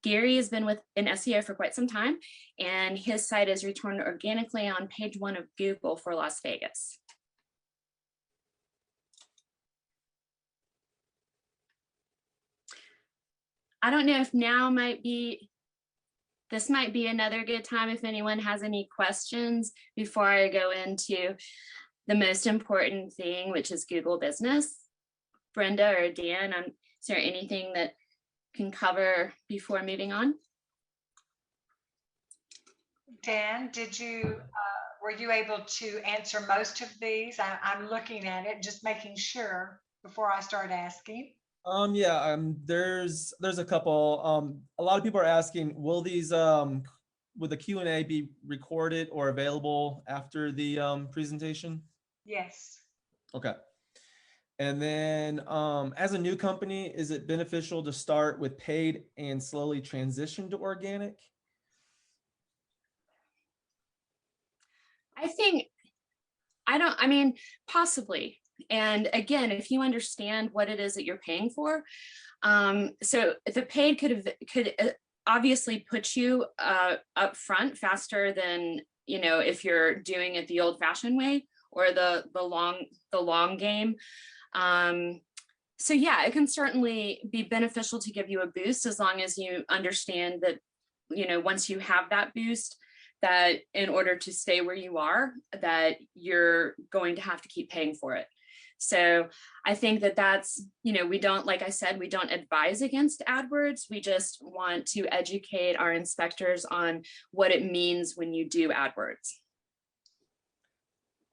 Gary has been in SEO for quite some time, and his site is returned organically on page 1 of Google for Las Vegas. I don't know if now this might be another good time if anyone has any questions before I go into the most important thing, which is Google Business. Brenda or Dan, is there anything that can cover before moving on? Dan, were you able to answer most of these? I'm looking at it, just making sure before I start asking. Yeah, there's a couple. A lot of people are asking, will these will the Q&A be recorded or available after the presentation? Yes. Okay. And then as a new company, is it beneficial to start with paid and slowly transition to organic? I mean, possibly. And again, if you understand what it is that you're paying for, so the paid could obviously put you up front faster than, you know, if you're doing it the old fashioned way or the long game. So yeah, it can certainly be beneficial to give you a boost as long as you understand that, you know, once you have that boost, that in order to stay where you are, that you're going to have to keep paying for it. So I think that that's, you know, we don't, like I said, we don't advise against AdWords. We just want to educate our inspectors on what it means when you do AdWords.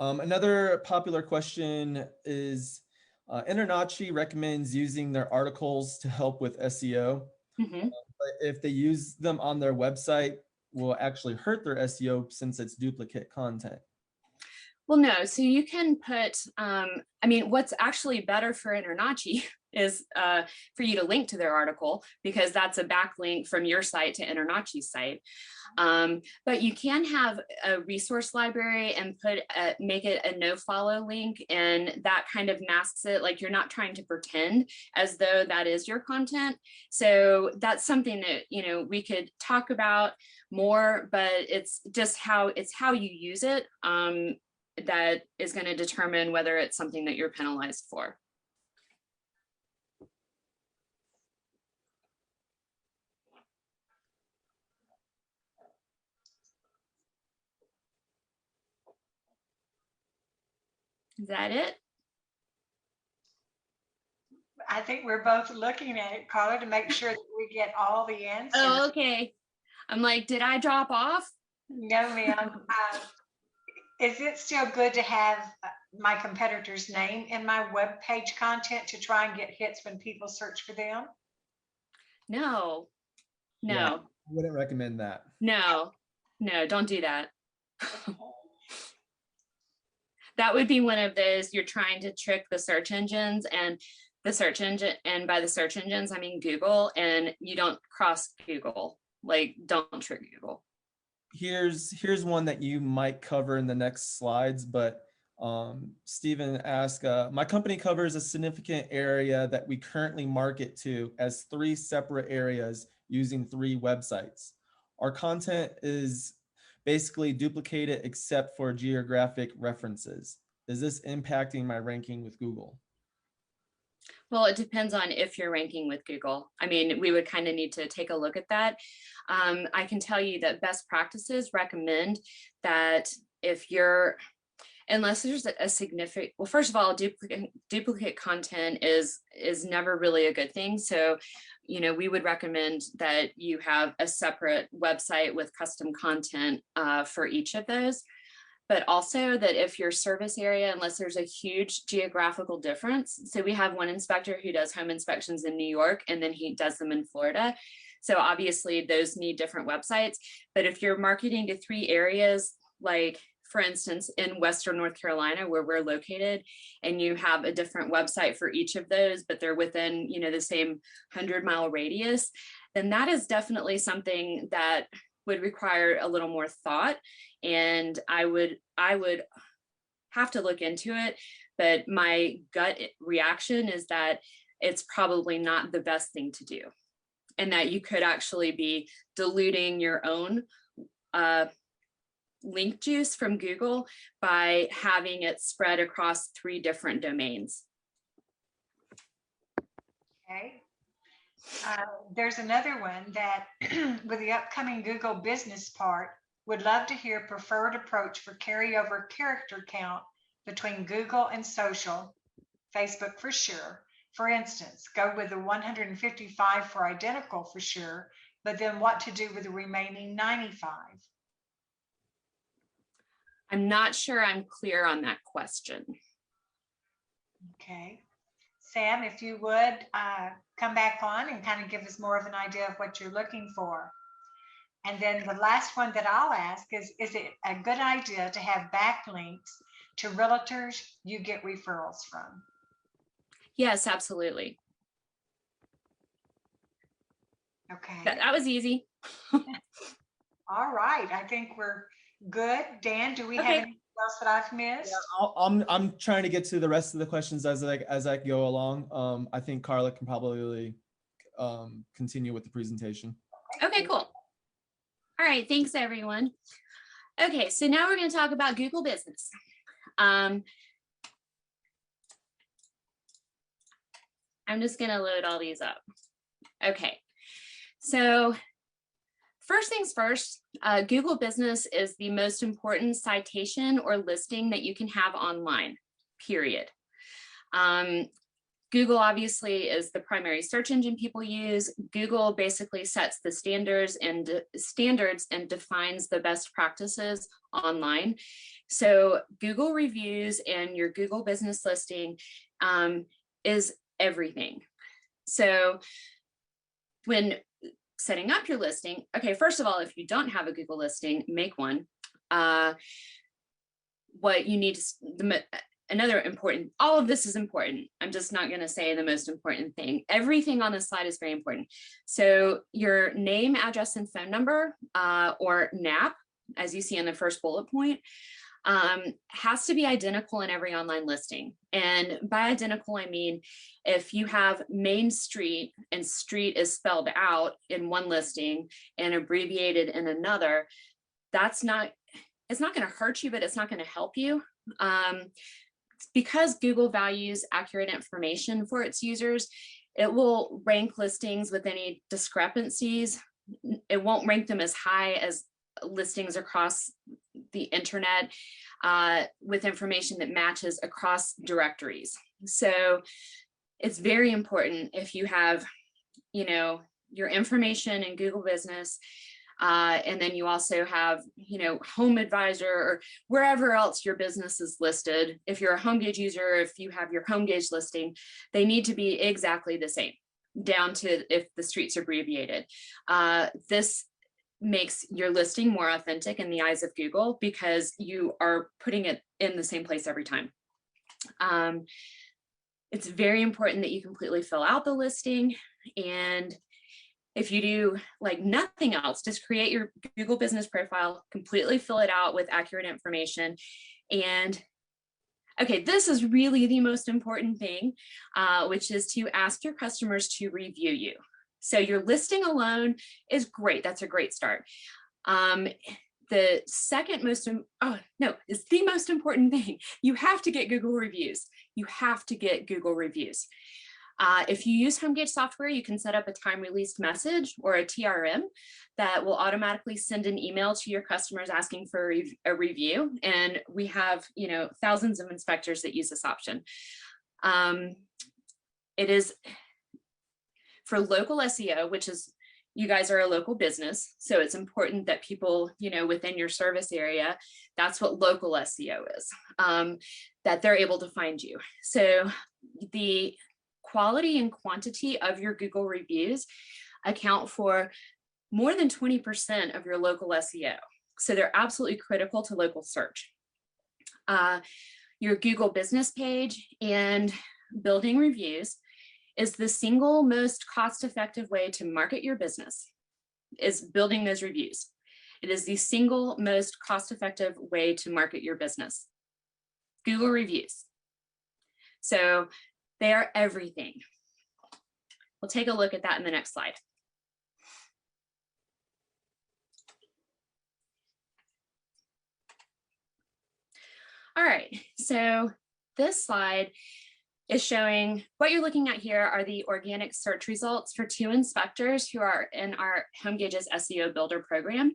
Another popular question is, InterNACHI recommends using their articles to help with SEO. Mm-hmm. But if they use them on their website, will actually hurt their SEO since it's duplicate content. Well, no, so you can put, I mean, what's actually better for InterNACHI is for you to link to their article, because that's a backlink from your site to InterNACHI's site. But you can have a resource library and make it a no follow link, and that kind of masks it. Like, you're not trying to pretend as though that is your content. So that's something that, you know, we could talk about more, but it's just how you use it that is going to determine whether it's something that you're penalized for. Is that it? I think we're both looking at it, Carla, to make sure that we get all the answers. Oh, okay. I'm like, did I drop off? No, ma'am. Is it still good to have my competitor's name in my web page content to try and get hits when people search for them? No, no, Yeah, I wouldn't recommend that. no, don't do that. That would be one of those, you're trying to trick the search engines, and the search engine, and by the search engines, I mean Google, and you don't cross Google. Like, don't trick Google. Here's one that you might cover in the next slides, but Stephen asked, my company covers a significant area that we currently market to as 3 separate areas using 3 websites. Our content is basically duplicated except for geographic references. Is this impacting my ranking with Google? Well, it depends on if you're ranking with Google. I mean, we would kind of need to take a look at that. I can tell you that best practices recommend that if you're, unless there's a significant, well, first of all, duplicate content is never really a good thing. So, you know, we would recommend that you have a separate website with custom content for each of those. But also that if your service area, unless there's a huge geographical difference, so we have one inspector who does home inspections in New York, and then he does them in Florida. So obviously those need different websites. But if you're marketing to 3 areas, like for instance, in Western North Carolina, where we're located, and you have a different website for each of those, but they're within, you know, the same 100-mile radius, then that is definitely something that would require a little more thought. And I would have to look into it, but my gut reaction is that it's probably not the best thing to do, and that you could actually be diluting your own link juice from Google by having it spread across 3 different domains. Okay. There's another one that with the upcoming Google business part, would love to hear preferred approach for carryover character count between Google and social, Facebook for sure. For instance, go with the 155 for identical for sure, but then what to do with the remaining 95? I'm not sure I'm clear on that question. Okay. Sam, if you would come back on and kind of give us more of an idea of what you're looking for. And then the last one that I'll ask is it a good idea to have backlinks to realtors you get referrals from? Yes, absolutely. Okay. That was easy. All right. I think we're good. Dan, do we have Okay. anything else that I've missed? Yeah, I'm trying to get to the rest of the questions as I go along. I think Carla can probably continue with the presentation. Okay, cool. All right, thanks everyone. Okay, so now we're going to talk about Google Business. I'm just going to load all these up. Okay, so first things first, Google Business is the most important citation or listing that you can have online, period. Google obviously is the primary search engine people use. Google basically sets the standards and defines the best practices online. So Google reviews and your Google business listing is everything. So when setting up your listing, okay, first of all, if you don't have a Google listing, make one. What you need to, another important, all of this is important. I'm just not going to say the most important thing. Everything on this slide is very important. So your name, address, and phone number, or NAP, as you see in the first bullet point, has to be identical in every online listing. And by identical, I mean, if you have Main Street and street is spelled out in one listing and abbreviated in another, it's not going to hurt you, but it's not going to help you. Because Google values accurate information for its users, it will rank listings with any discrepancies. It won't rank them as high as listings across the internet with information that matches across directories. So it's very important if you have, your information in Google Business, and then you also have, Home Advisor or wherever else your business is listed. If you're a HomeGauge user, if you have your HomeGauge listing, they need to be exactly the same, down to if the street's abbreviated. This makes your listing more authentic in the eyes of Google because you are putting it in the same place every time. It's very important that you completely fill out the listing, and if you do like nothing else, just create your Google business profile, completely fill it out with accurate information. And okay, this is really the most important thing, which is to ask your customers to review you. So your listing alone is great. That's a great start. The second most, it's the most important thing. You have to get Google reviews. You have to get Google reviews. If you use HomeGauge software, you can set up a time-released message or a TRM that will automatically send an email to your customers asking for a review. And we have, thousands of inspectors that use this option. It is for local SEO, which is, you guys are a local business, so it's important that people, within your service area, that's what local SEO is, that they're able to find you. So the quality and quantity of your Google reviews account for more than 20% of your local SEO. So they're absolutely critical to local search. Your Google business page and building reviews is the single most cost-effective way to market your business, is building those reviews. It is the single most cost-effective way to market your business. Google reviews. So they are everything. We'll take a look at that in the next slide. All right, so this slide is showing what you're looking at here are the organic search results for 2 inspectors who are in our HomeGauge's SEO Builder program.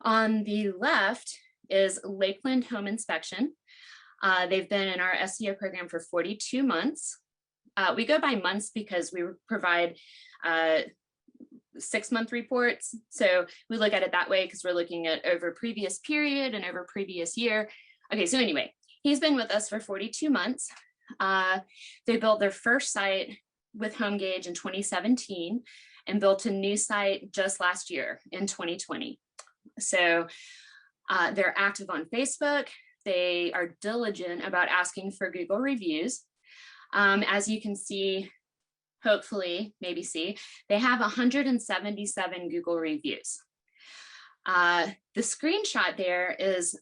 On the left is Lakeland Home Inspection. They've been in our SEO program for 42 months. We go by months because we provide 6-month reports. So we look at it that way because we're looking at over previous period and over previous year. Okay, so anyway, he's been with us for 42 months. They built their first site with HomeGauge in 2017 and built a new site just last year in 2020. So they're active on Facebook. They are diligent about asking for Google reviews. As you can see, hopefully, maybe see, they have 177 Google reviews. The screenshot there is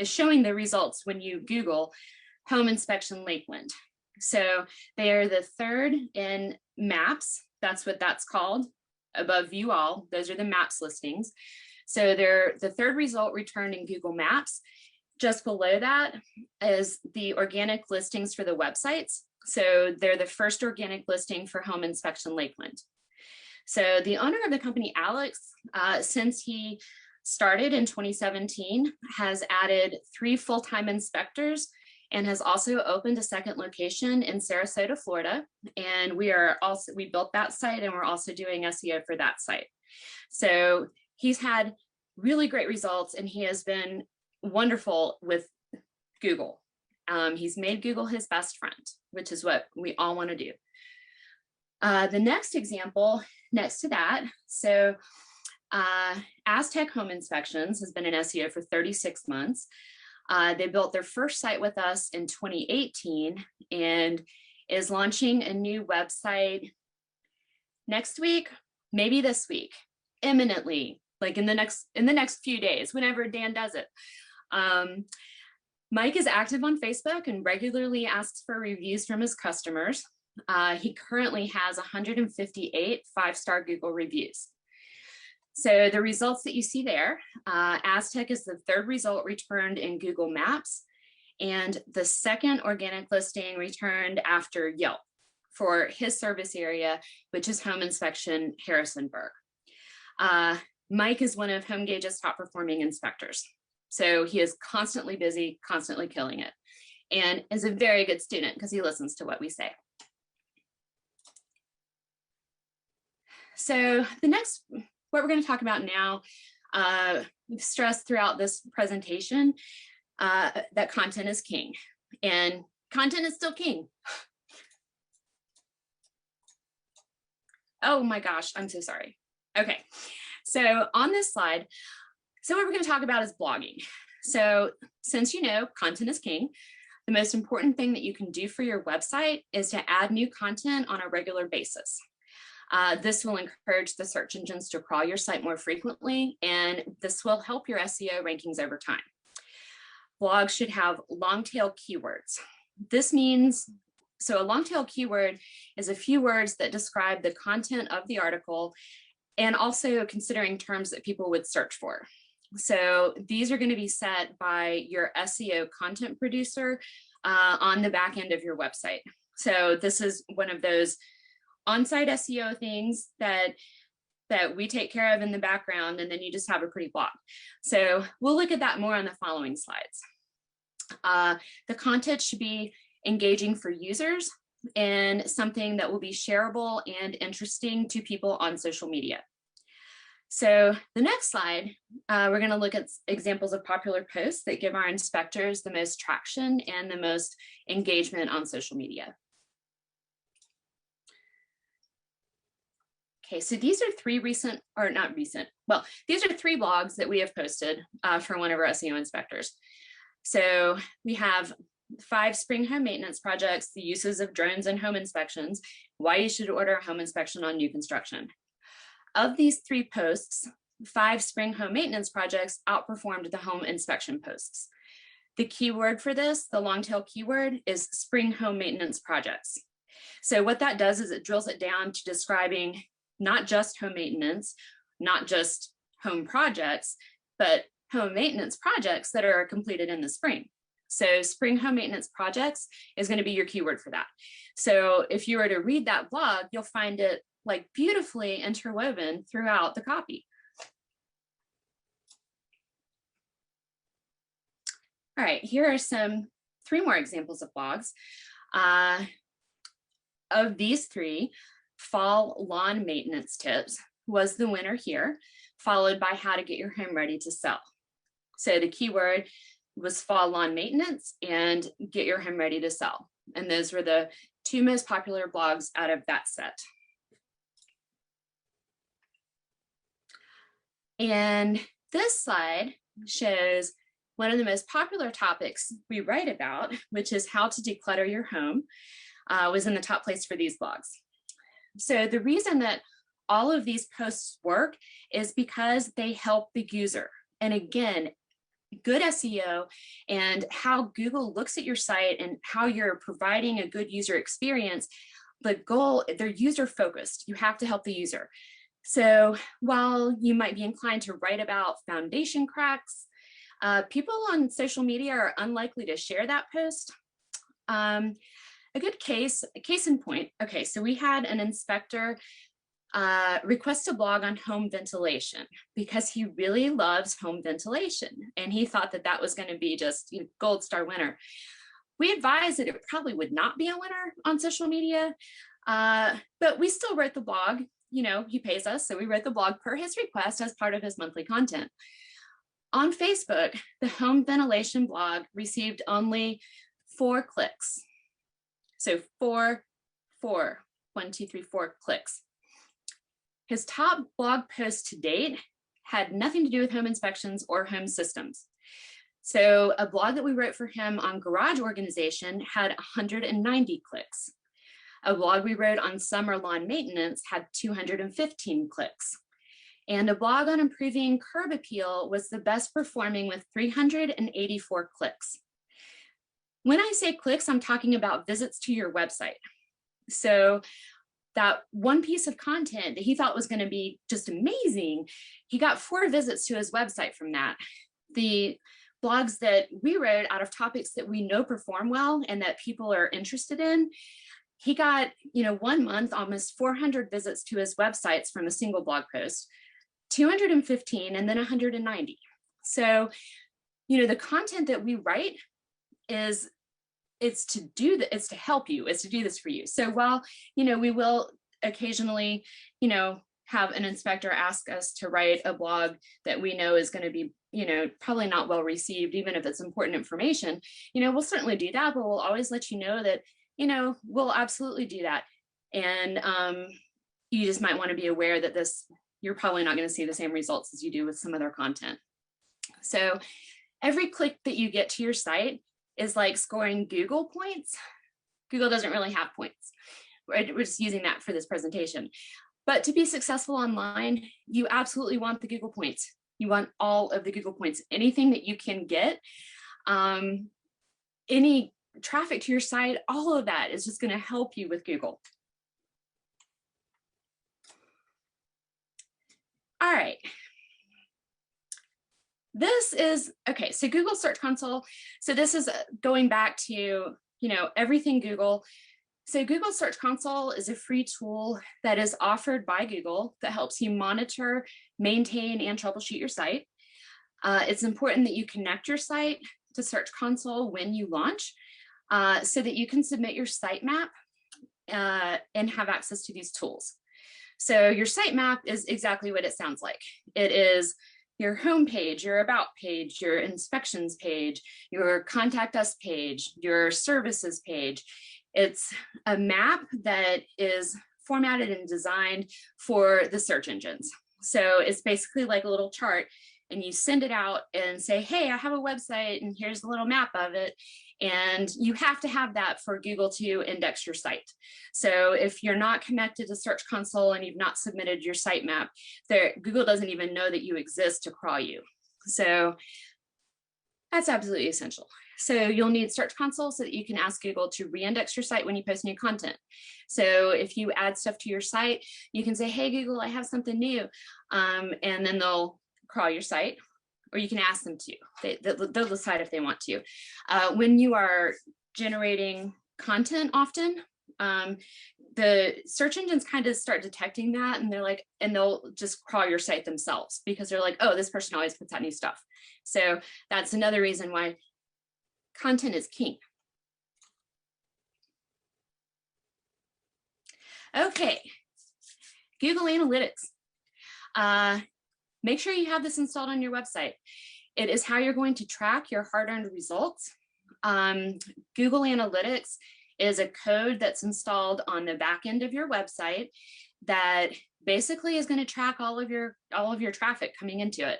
showing the results when you Google home inspection Lakeland. So they are the 3rd in maps. That's what that's called. Above view all, those are the maps listings. So they're the 3rd result returned in Google Maps. Just below that is the organic listings for the websites. So they're the 1st organic listing for home inspection Lakeland. So the owner of the company, Alex, since he started in 2017, has added 3 full-time inspectors and has also opened a 2nd location in Sarasota, Florida. And we built that site and we're also doing SEO for that site. So he's had really great results and he has been wonderful with Google. He's made Google his best friend, which is what we all want to do. The next example next to that, so Aztec Home Inspections has been in SEO for 36 months. They built their first site with us in 2018 and is launching a new website next week, maybe this week, imminently, like in the next few days, whenever Dan does it. Mike is active on Facebook and regularly asks for reviews from his customers. He currently has 158 5-star Google reviews. So the results that you see there, Aztec is the 3rd result returned in Google Maps and the 2nd organic listing returned after Yelp for his service area, which is Home Inspection Harrisonburg. Mike is one of HomeGauge's top performing inspectors. So he is constantly busy, constantly killing it, and is a very good student because he listens to what we say. So what we're going to talk about now, we've stressed throughout this presentation that content is king, and content is still king. Oh my gosh, I'm so sorry. Okay, so on this slide, so what we're going to talk about is blogging. So since you know content is king, the most important thing that you can do for your website is to add new content on a regular basis. This will encourage the search engines to crawl your site more frequently, and this will help your SEO rankings over time. Blogs should have long tail keywords. This means, so a long tail keyword is a few words that describe the content of the article and also considering terms that people would search for. So these are going to be set by your SEO content producer on the back end of your website. So this is one of those on-site SEO things that we take care of in the background, and then you just have a pretty blog. So we'll look at that more on the following slides. The content should be engaging for users and something that will be shareable and interesting to people on social media. So the next slide, we're going to look at examples of popular posts that give our inspectors the most traction and the most engagement on social media. Okay, so these are 3 recent, or not recent, well, these are 3 blogs that we have posted for one of our SEO inspectors. So we have 5 spring home maintenance projects, the uses of drones and home inspections, why you should order a home inspection on new construction. Of these 3 posts, 5 spring home maintenance projects outperformed the home inspection posts. The keyword for this, the long tail keyword, is spring home maintenance projects. So what that does is it drills it down to describing not just home maintenance, not just home projects, but home maintenance projects that are completed in the spring. So spring home maintenance projects is going to be your keyword for that. So if you were to read that blog, you'll find it like beautifully interwoven throughout the copy. All right, here are three more examples of blogs. Of these three, fall lawn maintenance tips was the winner here, followed by how to get your home ready to sell. So the keyword was fall lawn maintenance and get your home ready to sell. And those were the two most popular blogs out of that set. And this slide shows one of the most popular topics we write about, which is how to declutter your home, was in the top place for these blogs. So the reason that all of these posts work is because they help the user. And again, good SEO and how Google looks at your site and how you're providing a good user experience, the goal, they're user focused. You have to help the user. So while you might be inclined to write about foundation cracks, people on social media are unlikely to share that post. A good case in point. Okay, so we had an inspector request a blog on home ventilation because he really loves home ventilation. And he thought that that was going to be just gold star winner. We advised that it probably would not be a winner on social media, but we still wrote the blog. You know, he pays us, so we wrote the blog per his request as part of his monthly content. On Facebook, the home ventilation blog received only 4 clicks. So 4, 1, 2, 3, 4 clicks. His top blog post to date had nothing to do with home inspections or home systems. So a blog that we wrote for him on garage organization had 190 clicks. A blog we wrote on summer lawn maintenance had 215 clicks. And a blog on improving curb appeal was the best performing with 384 clicks. When I say clicks, I'm talking about visits to your website. So that one piece of content that he thought was going to be just amazing, he got 4 visits to his website from that. The blogs that we wrote out of topics that we know perform well and that people are interested in, he got, 1 month, almost 400 visits to his websites from a single blog post, 215 and then 190. So, the content that we write it's to help you, it's to do this for you. So while, we will occasionally, have an inspector ask us to write a blog that we know is going to be, probably not well received, even if it's important information, we'll certainly do that, but we'll always let you know that, we'll absolutely do that. And you just might want to be aware that you're probably not going to see the same results as you do with some other content. So every click that you get to your site is like scoring Google points. Google doesn't really have points. We're just using that for this presentation. But to be successful online, you absolutely want the Google points. You want all of the Google points, anything that you can get, any traffic to your site, all of that is just going to help you with Google. All right. This is, okay, so Google Search Console. So this is going back to, everything Google. So Google Search Console is a free tool that is offered by Google that helps you monitor, maintain, and troubleshoot your site. It's important that you connect your site to Search Console when you launch so that you can submit your sitemap and have access to these tools. So your sitemap is exactly what it sounds like. It is your home page, your about page, your inspections page, your contact us page, your services page. It's a map that is formatted and designed for the search engines. So it's basically like a little chart, and you send it out and say, hey, I have a website and here's a little map of it. And you have to have that for Google to index your site. So if you're not connected to Search Console and you've not submitted your sitemap, Google doesn't even know that you exist to crawl you. So that's absolutely essential. So you'll need Search Console so that you can ask Google to reindex your site when you post new content. So if you add stuff to your site, you can say, hey, Google, I have something new. And then they'll crawl your site. or you can ask them to. They'll decide if they want to. When you are generating content often, the search engines kind of start detecting that, and they're like, and they'll just crawl your site themselves because they're like, oh, this person always puts out new stuff. So that's another reason why content is king. Okay, Google Analytics. Make sure you have this installed on your website. It is how you're going to track your hard-earned results. Google Analytics is a code that's installed on the back end of your website that basically is going to track all of your traffic coming into it.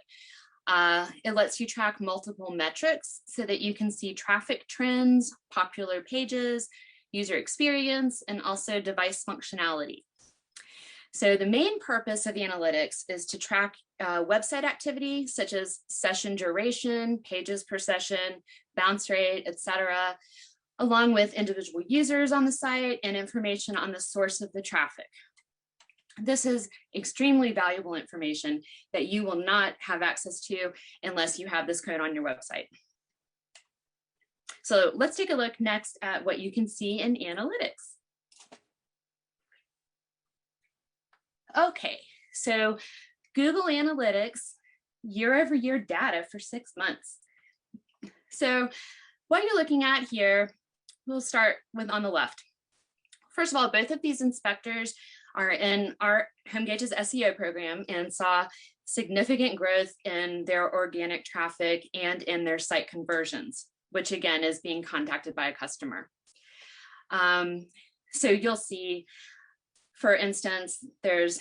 It lets you track multiple metrics so that you can see traffic trends, popular pages, user experience, and also device functionality. So the main purpose of analytics is to track website activity such as session duration, pages per session, bounce rate, etc., along with individual users on the site and information on the source of the traffic. This is extremely valuable information that you will not have access to unless you have this code on your website. So let's take a look next at what you can see in analytics. Okay, so Google Analytics year-over-year data for 6 months. So what you're looking at here, we'll start with on the left. First of all, both of these inspectors are in our HomeGauge's SEO program and saw significant growth in their organic traffic and in their site conversions, which again is being contacted by a customer. So you'll see, for instance, there's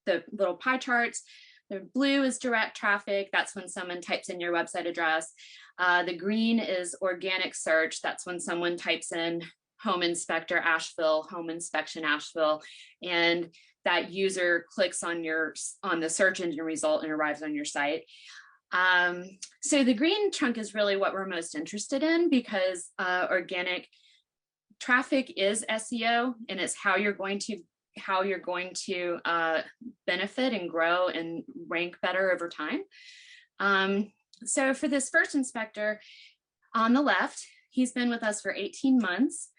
the little pie charts. The blue is direct traffic. That's when someone types in your website address. The green is organic search. That's when someone types in home inspector Asheville, home inspection Asheville, and that user clicks on the search engine result and arrives on your site. So the green chunk is really what we're most interested in because organic traffic is SEO, and it's how you're going to benefit and grow and rank better over time. So for this first inspector on the left, he's been with us for 18 months.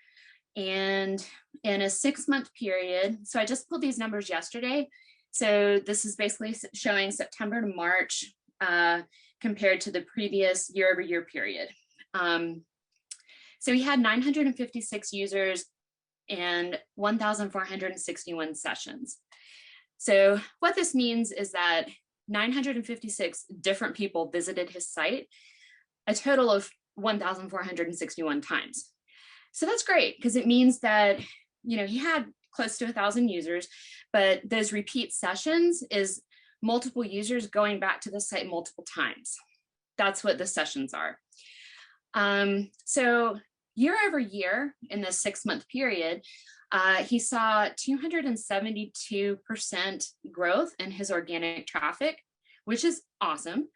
And in a 6-month period, so I just pulled these numbers yesterday. So this is basically showing September to March compared to the previous year-over-year period. So we had 956 users and 1,461 sessions. So what this means is that 956 different people visited his site, a total of 1,461 times. So that's great because it means that, you know, he had close to 1,000 users, but those repeat sessions is multiple users going back to the site multiple times. That's what the sessions are. So year over year in this 6-month period, he saw 272% growth in his organic traffic, which is awesome.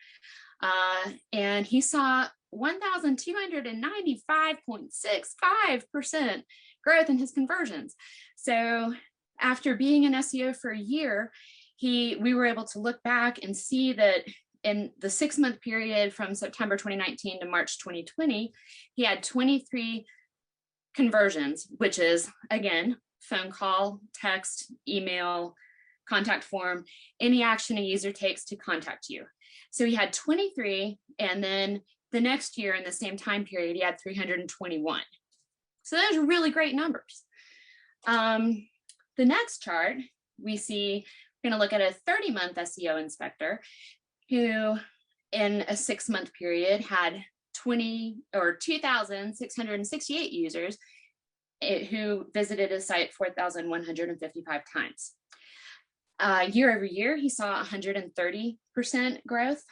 And he saw 1,295.65% growth in his conversions. So after being in SEO for a year, we were able to look back and see that in the 6-month period from September 2019 to March 2020, he had 23 conversions, which is, again, phone call, text, email, contact form, any action a user takes to contact you. So he had 23, and then the next year in the same time period, he had 321. So those are really great numbers. The next chart, we see, we're gonna look at a 30-month SEO inspector who in a 6-month period had 2,668 users who visited his site 4,155 times. Year over year, he saw 130% growth.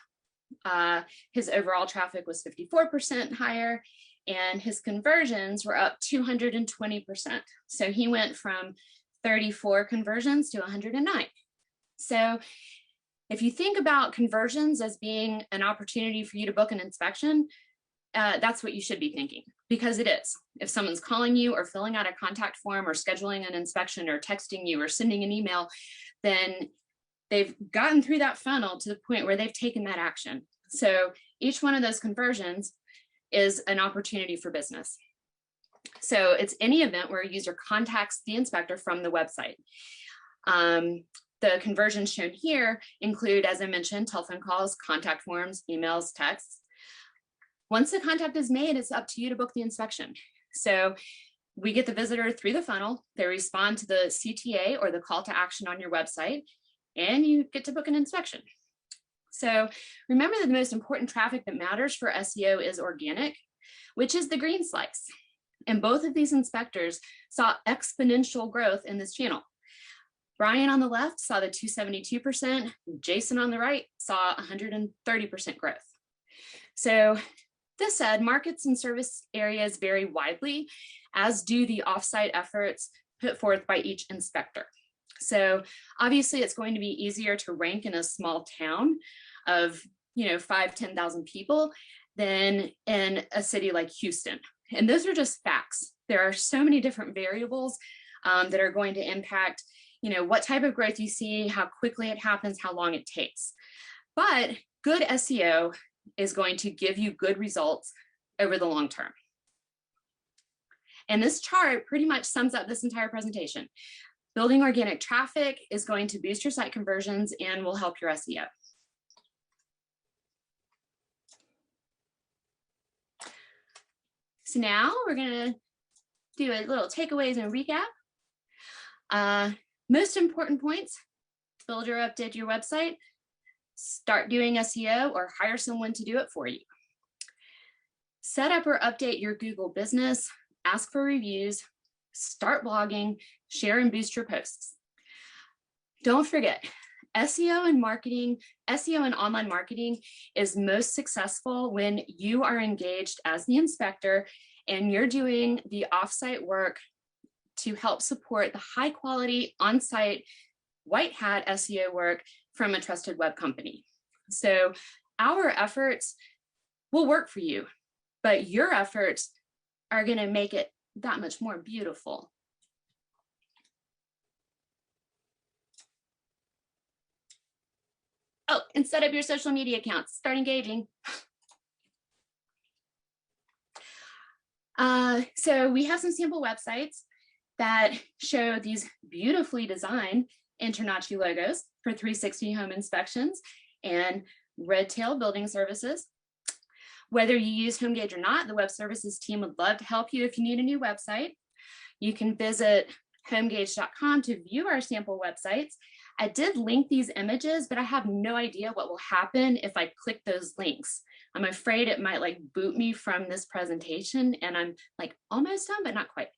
His overall traffic was 54% higher, and his conversions were up 220%. So he went from 34 conversions to 109. So if you think about conversions as being an opportunity for you to book an inspection, that's what you should be thinking, because it is. If someone's calling you or filling out a contact form or scheduling an inspection or texting you or sending an email, then they've gotten through that funnel to the point where they've taken that action. So each one of those conversions is an opportunity for business. So it's any event where a user contacts the inspector from the website. The conversions shown here include, as I mentioned, telephone calls, contact forms, emails, texts. Once the contact is made, it's up to you to book the inspection. So we get the visitor through the funnel, they respond to the CTA or the call to action on your website, and you get to book an inspection. So remember that the most important traffic that matters for SEO is organic, which is the green slice. And both of these inspectors saw exponential growth in this channel. Brian on the left saw the 272%, Jason on the right saw 130% growth. So this said, markets and service areas vary widely, as do the offsite efforts put forth by each inspector. So obviously it's going to be easier to rank in a small town of 5,000 to 10,000 people than in a city like Houston. And those are just facts. There are so many different variables that are going to impact what type of growth you see, how quickly it happens, how long it takes. But good SEO is going to give you good results over the long term. And this chart pretty much sums up this entire presentation. Building organic traffic is going to boost your site conversions and will help your SEO. So now we're going to do a little takeaways and recap. Most important points: build or update your website, start doing SEO, or hire someone to do it for you. Set up or update your Google business, ask for reviews, start blogging, share and boost your posts. Don't forget, SEO and online marketing is most successful when you are engaged as the inspector and you're doing the offsite work to help support the high quality on-site white hat SEO work from a trusted web company. So our efforts will work for you, but your efforts are going to make it that much more beautiful. Oh, and set up your social media accounts, start engaging. So we have some sample websites that show these beautifully designed InterNACHI logos for 360 home inspections and Red Tail Building Services. Whether you use HomeGauge or not, the web services team would love to help you if you need a new website. You can visit homegauge.com to view our sample websites. I did link these images, but I have no idea what will happen if I click those links. I'm afraid it might boot me from this presentation, and I'm almost done, but not quite.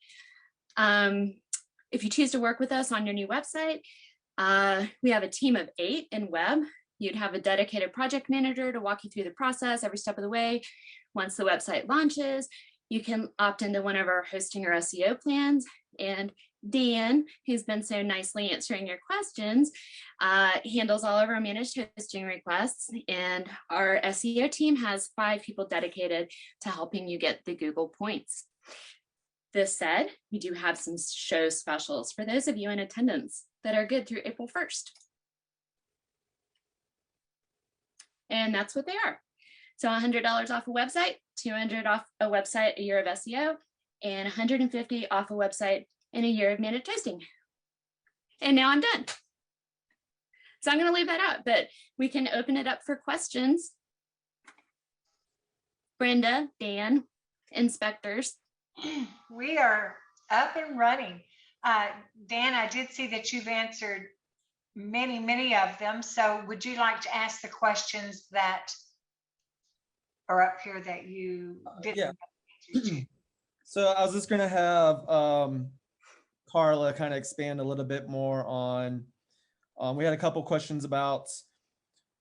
If you choose to work with us on your new website, we have a team of 8 in web. You'd have a dedicated project manager to walk you through the process every step of the way. Once the website launches, you can opt into one of our hosting or SEO plans. And Dan, who's been so nicely answering your questions, handles all of our managed hosting requests. And our SEO team has 5 people dedicated to helping you get the Google points. This said, we do have some show specials for those of you in attendance that are good through April 1st. And that's what they are. So $100 off a website, $200 off a website, a year of SEO, and $150 off a website and a year of managed hosting. And now I'm done. So I'm going to leave that out, but we can open it up for questions. Brenda, Dan, inspectors. We are up and running. Dan, I did see that you've answered many of them. So would you like to ask the questions that are up here that you didn't? Yeah. So I was just going to have Carla kind of expand a little bit more on, we had a couple questions about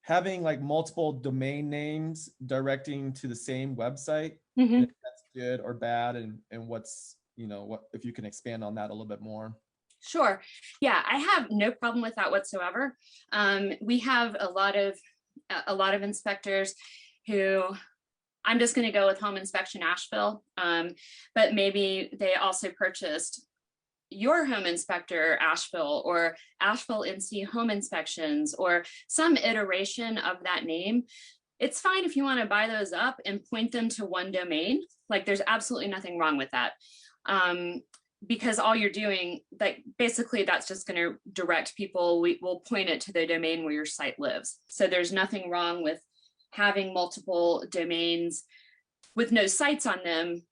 having multiple domain names directing to the same website. Mm-hmm. If that's good or bad, and what's, what if you can expand on that a little bit more. Sure. Yeah, I have no problem with that whatsoever. We have a lot of inspectors who, I'm just going to go with Home Inspection Asheville, but maybe they also purchased your Home Inspector Asheville or Asheville NC Home Inspections or some iteration of that name. it's fine if you want to buy those up and point them to one domain. Like there's absolutely nothing wrong with that. Because all you're doing, like basically that's just going to direct people. We will point it to the domain where your site lives. So there's nothing wrong with having multiple domains with no sites on them,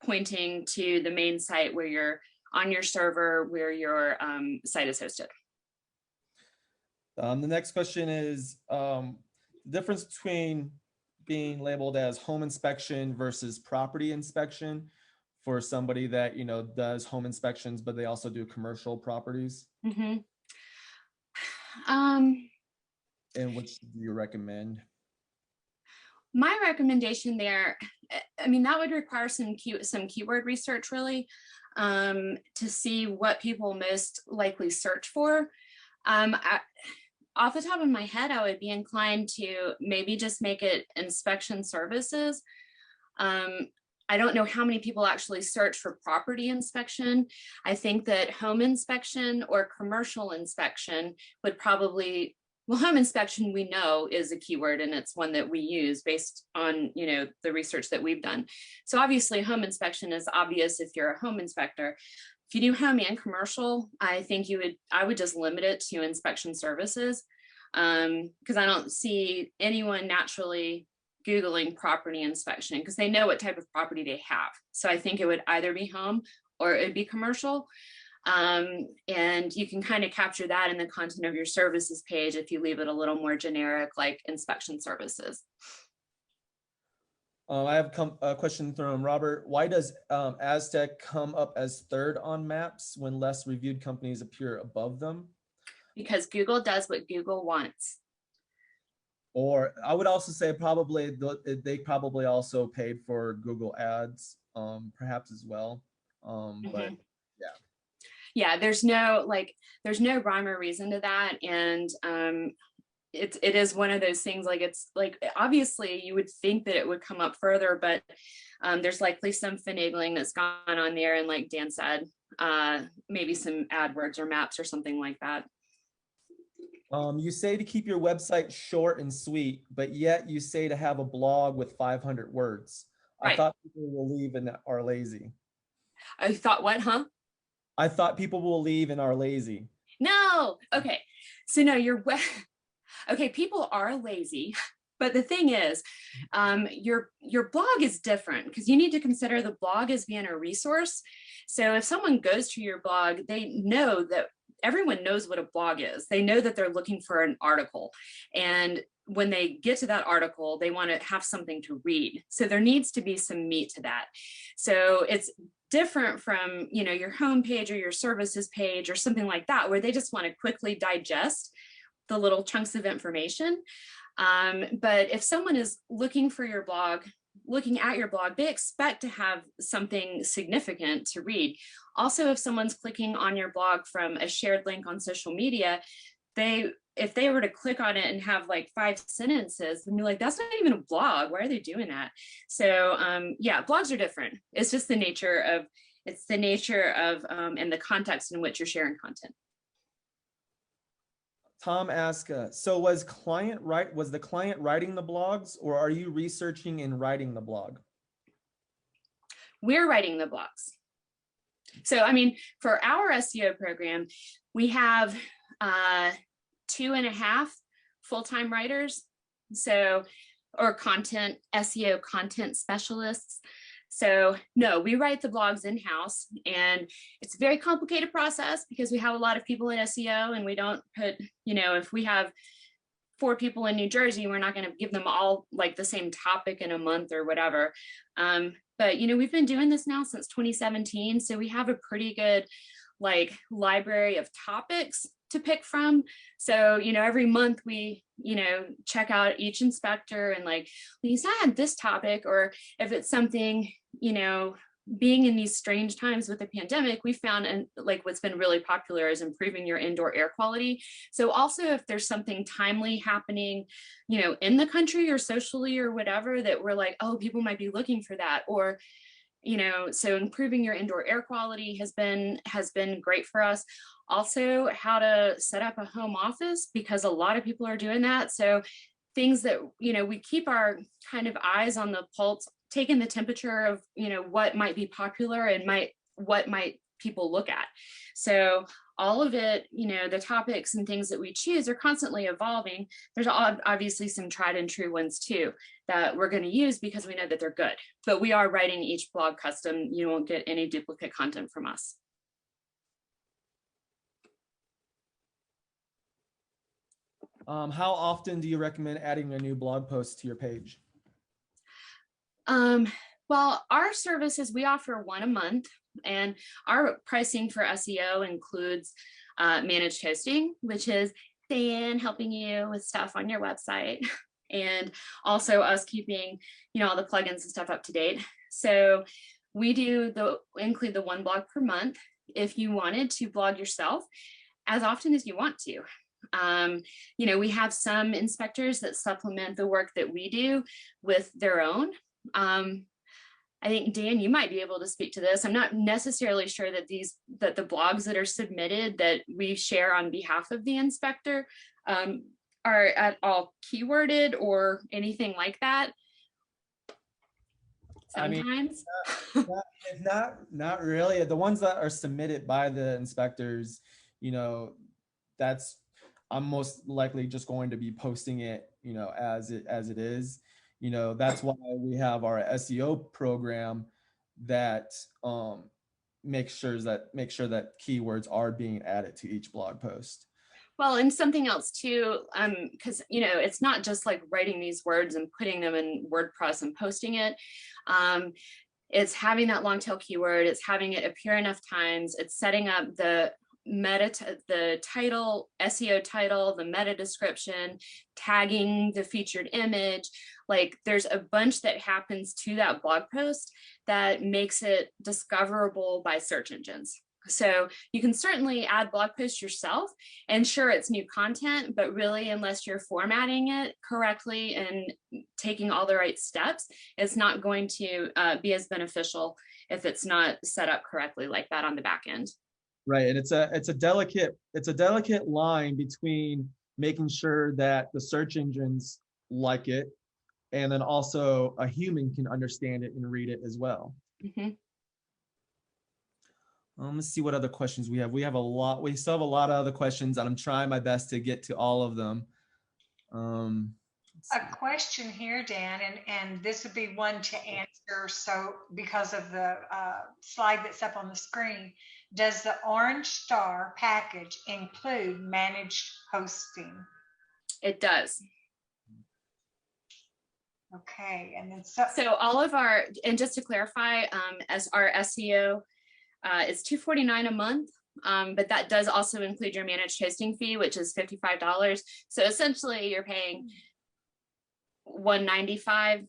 pointing to the main site where you're on your server, where your site is hosted. The next question is the difference between being labeled as home inspection versus property inspection for somebody that, you know, does home inspections, but they also do commercial properties. Mm-hmm. And which do you recommend? My recommendation there, I mean, that would require some keyword research really, to see what people most likely search for. Off the top of my head, I would be inclined to maybe just make it inspection services. I don't know how many people actually search for property inspection. I think that home inspection or commercial inspection would probably, well, home inspection we know is a keyword and it's one that we use based on, you know, the research that we've done. So obviously home inspection is obvious if you're a home inspector. If you do home and commercial, I think I would just limit it to inspection services, because I don't see anyone naturally Googling property inspection because they know what type of property they have. So I think it would either be home or it would be commercial. And you can kind of capture that in the content of your services page if you leave it a little more generic, like inspection services. I have a question from Robert. Why does Aztec come up as third on maps when less reviewed companies appear above them? Because Google does what Google wants. Or I would also say probably they probably also paid for Google ads, perhaps as well. But yeah. Yeah, there's no rhyme or reason to that. And it is one of those things, like it's like obviously you would think that it would come up further, but there's likely some finagling that's gone on there, and like Dan said, maybe some AdWords or maps or something like that. You say to keep your website short and sweet, but yet you say to have a blog with 500 words. Right. I thought people will leave and are lazy. I thought what, huh? I thought people will leave and are lazy. No. Okay. So no, okay, people are lazy, but the thing is, your blog is different because you need to consider the blog as being a resource. So if someone goes to your blog, they know that everyone knows what a blog is. They know that they're looking for an article. And when they get to that article, they want to have something to read. So there needs to be some meat to that. So it's different from, you know, your homepage or your services page or something like that, where they just want to quickly digest the little chunks of information. But if someone is looking for your blog, looking at your blog, they expect to have something significant to read. Also, if someone's clicking on your blog from a shared link on social media, if they were to click on it and have like 5 sentences, then you're like, that's not even a blog. Why are they doing that? So yeah, blogs are different. It's just the nature of, and the context in which you're sharing content. Tom asks, so was the client writing the blogs, or are you researching and writing the blog? We're writing the blogs. So, I mean, for our SEO program, we have 2.5 full-time writers, so, or SEO content specialists. So no, we write the blogs in-house, and it's a very complicated process because we have a lot of people in SEO, and we don't put, you know, if we have 4 people in New Jersey, we're not going to give them all like the same topic in a month or whatever. But, you know, we've been doing this now since 2017. So we have a pretty good like library of topics to pick from. So, you know, every month we, you know, check out each inspector and like, Lisa had this topic, or if it's something, you know, being in these strange times with the pandemic, we found, and like what's been really popular is improving your indoor air quality. So also if there's something timely happening, you know, in the country or socially or whatever, that we're like, oh, people might be looking for that, or, you know, so improving your indoor air quality has been great for us. Also how to set up a home office, because a lot of people are doing that. So things that, we keep our kind of eyes on the pulse, taking the temperature of, what might be popular and what might people look at. So all of it, the topics and things that we choose are constantly evolving. There's obviously some tried and true ones too that we're going to use because we know that they're good, but we are writing each blog custom. You won't get any duplicate content from us. How often do you recommend adding a new blog post to your page? Well, our services, we offer one a month, and our pricing for SEO includes managed hosting, which is Dan helping you with stuff on your website, and also us keeping, all the plugins and stuff up to date. So we include the one blog per month. If you wanted to blog yourself as often as you want to. We have some inspectors that supplement the work that we do with their own. I think, Dan, you might be able to speak to this. I'm not necessarily sure that the blogs that are submitted that we share on behalf of the inspector are at all keyworded or anything like that. Sometimes. Not really. The ones that are submitted by the inspectors, I'm most likely just going to be posting it, as it is. That's why we have our SEO program that makes sure that keywords are being added to each blog post. Well, and something else too, because it's not just like writing these words and putting them in WordPress and posting it. It's having that long tail keyword. It's having it appear enough times. It's setting up the title, SEO title, the meta description, tagging the featured image. Like there's a bunch that happens to that blog post that makes it discoverable by search engines. So you can certainly add blog posts yourself, and sure, it's new content, but really, unless you're formatting it correctly and taking all the right steps, it's not going to be as beneficial if it's not set up correctly like that on the back end. Right, and it's a delicate line between making sure that the search engines like it, and then also a human can understand it and read it as well. Mm-hmm. Let's see what other questions we have. We still have a lot of other questions, and I'm trying my best to get to all of them. A question here, Dan, and this would be one to answer. So because of the slide that's up on the screen, does the Orange Star package include managed hosting? It does. Okay, and then so all of our, and just to clarify, as our SEO is $249 a month, but that does also include your managed hosting fee, which is $55. So essentially you're paying $195,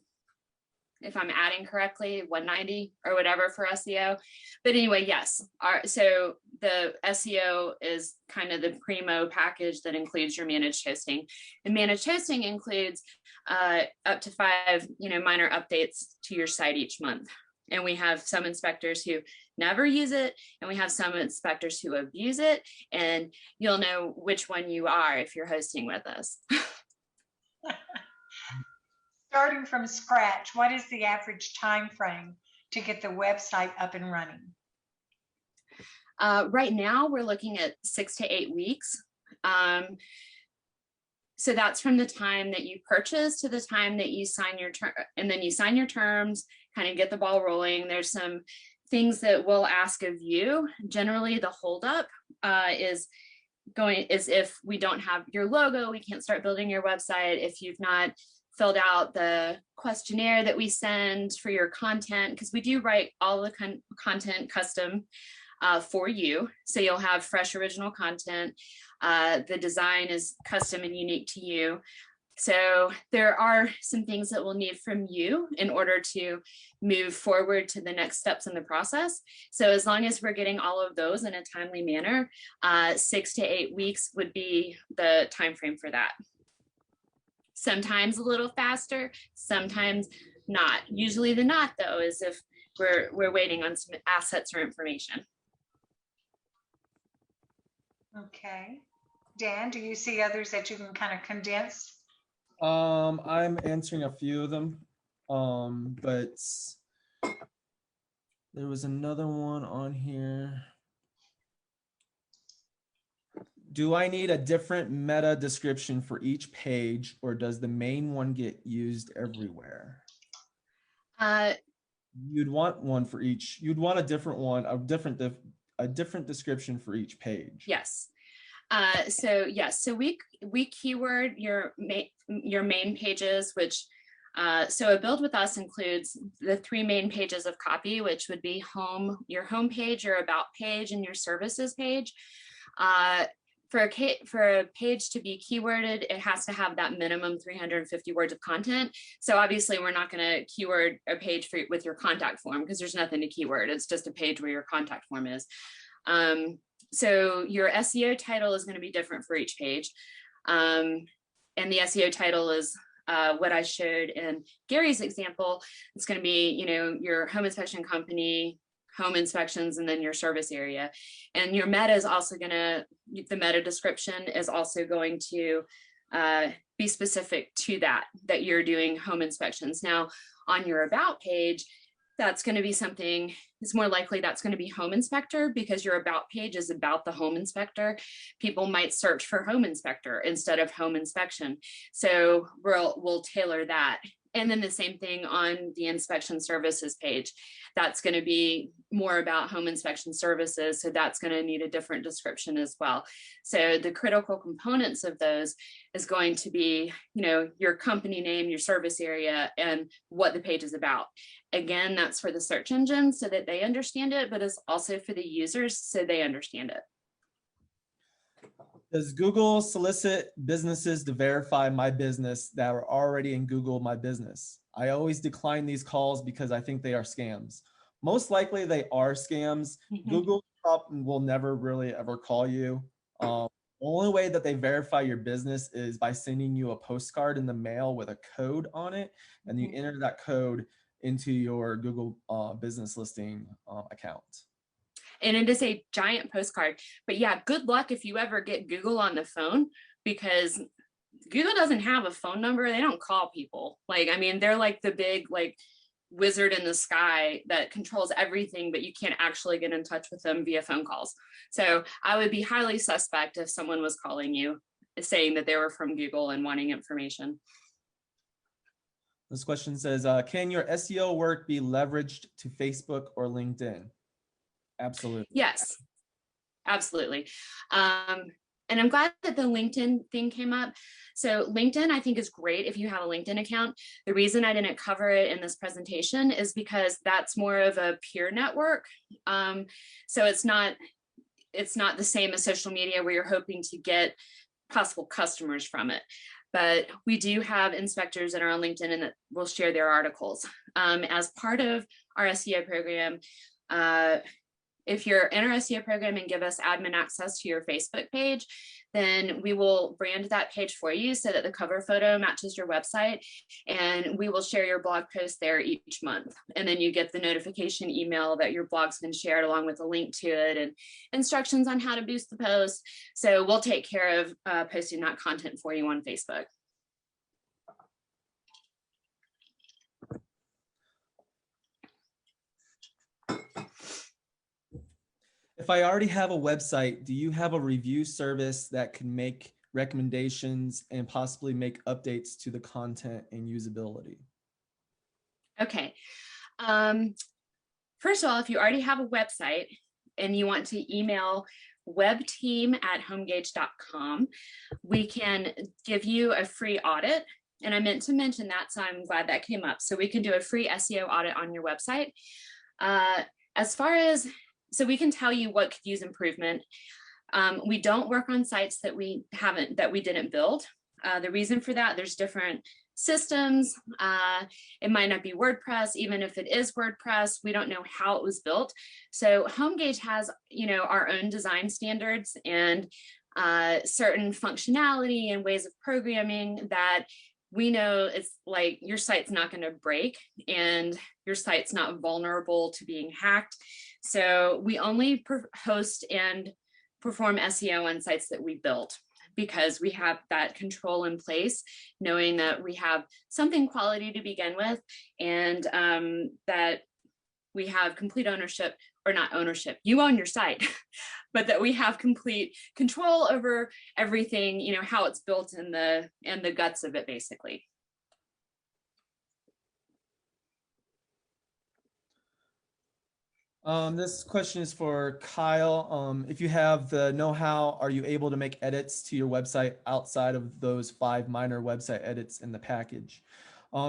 if I'm adding correctly, $190 or whatever for SEO. But anyway, yes, so the SEO is kind of the primo package that includes your managed hosting. And managed hosting includes up to 5 minor updates to your site each month. And we have some inspectors who never use it, and we have some inspectors who abuse it, and you'll know which one you are if you're hosting with us. Starting from scratch, what is the average time frame to get the website up and running? Right now, we're looking at 6 to 8 weeks. So that's from the time that you purchase to the time that you sign your term, and then you sign your terms, kind of get the ball rolling. There's some things that we'll ask of you. Generally, the holdup is if we don't have your logo, we can't start building your website. If you've not filled out the questionnaire that we send for your content, because we do write all the content custom for you. So you'll have fresh original content. The design is custom and unique to you. So there are some things that we'll need from you in order to move forward to the next steps in the process. So as long as we're getting all of those in a timely manner, 6 to 8 weeks would be the time frame for that. Sometimes a little faster, sometimes not. Usually the not, though, is if we're waiting on some assets or information. Okay. Dan, do you see others that you can kind of condense I'm answering a few of them, but there was another one on here. Do I need a different meta description for each page, or does the main one get used everywhere? You'd want one for each. You'd want a different one, a different description for each page. Yes. So yes, so we keyword your main pages, which so a build with us includes the 3 main pages of copy, which would be your home page, your about page, and your services page. For a page to be keyworded, it has to have that minimum 350 words of content. So obviously we're not going to keyword a page with your contact form because there's nothing to keyword. It's just a page where your contact form is. So your SEO title is going to be different for each page. And the SEO title is what I showed in Gary's example. It's going to be, your home inspection company, home inspections, and then your service area. And your meta is also the meta description is also going to be specific to that you're doing home inspections. Now, on your about page, that's going to be something, it's more likely that's going to be home inspector because your about page is about the home inspector. People might search for home inspector instead of home inspection. So we'll tailor that. And then the same thing on the inspection services page. That's going to be more about home inspection services. So that's going to need a different description as well. So the critical components of those is going to be, your company name, your service area, and what the page is about. Again, that's for the search engine so that they understand it, but it's also for the users so they understand it. Does Google solicit businesses to verify my business that are already in Google My Business? I always decline these calls because I think they are scams. Most likely they are scams. Google will never really ever call you. The only way that they verify your business is by sending you a postcard in the mail with a code on it, and you enter that code into your Google business listing account. And it is a giant postcard. But yeah, good luck if you ever get Google on the phone, because Google doesn't have a phone number. They don't call people. They're like the big wizard in the sky that controls everything, but you can't actually get in touch with them via phone calls. So I would be highly suspect if someone was calling you saying that they were from Google and wanting information. This question says, can your SEO work be leveraged to Facebook or LinkedIn? Absolutely. Yes, absolutely. And I'm glad that the LinkedIn thing came up. So LinkedIn, I think, is great if you have a LinkedIn account. The reason I didn't cover it in this presentation is because that's more of a peer network. So it's not the same as social media where you're hoping to get possible customers from it. But we do have inspectors that are on LinkedIn and that will share their articles. As part of our SEO program, if you're in our SEO program and give us admin access to your Facebook page, then we will brand that page for you so that the cover photo matches your website, and we will share your blog post there each month. And then you get the notification email that your blog's been shared along with a link to it and instructions on how to boost the post. So we'll take care of posting that content for you on Facebook. If I already have a website, do you have a review service that can make recommendations and possibly make updates to the content and usability? Okay. First of all, if you already have a website and you want to email webteam@homegauge.com, we can give you a free audit. And I meant to mention that, so I'm glad that came up. So we can do a free SEO audit on your website. So we can tell you what could use improvement. We don't work on sites that we didn't build. The reason for that, there's different systems. It might not be WordPress. Even if it is WordPress, we don't know how it was built. So HomeGauge has, our own design standards and certain functionality and ways of programming that we know it's like your site's not going to break and your site's not vulnerable to being hacked. So we only host and perform SEO on sites that we built, because we have that control in place, knowing that we have something quality to begin with, and that we have complete ownership, or not ownership, you own your site, but that we have complete control over everything, you know, how it's built and the guts of it, basically. This question is for Kyle. If you have the know-how, are you able to make edits to your website outside of those 5 minor website edits in the package?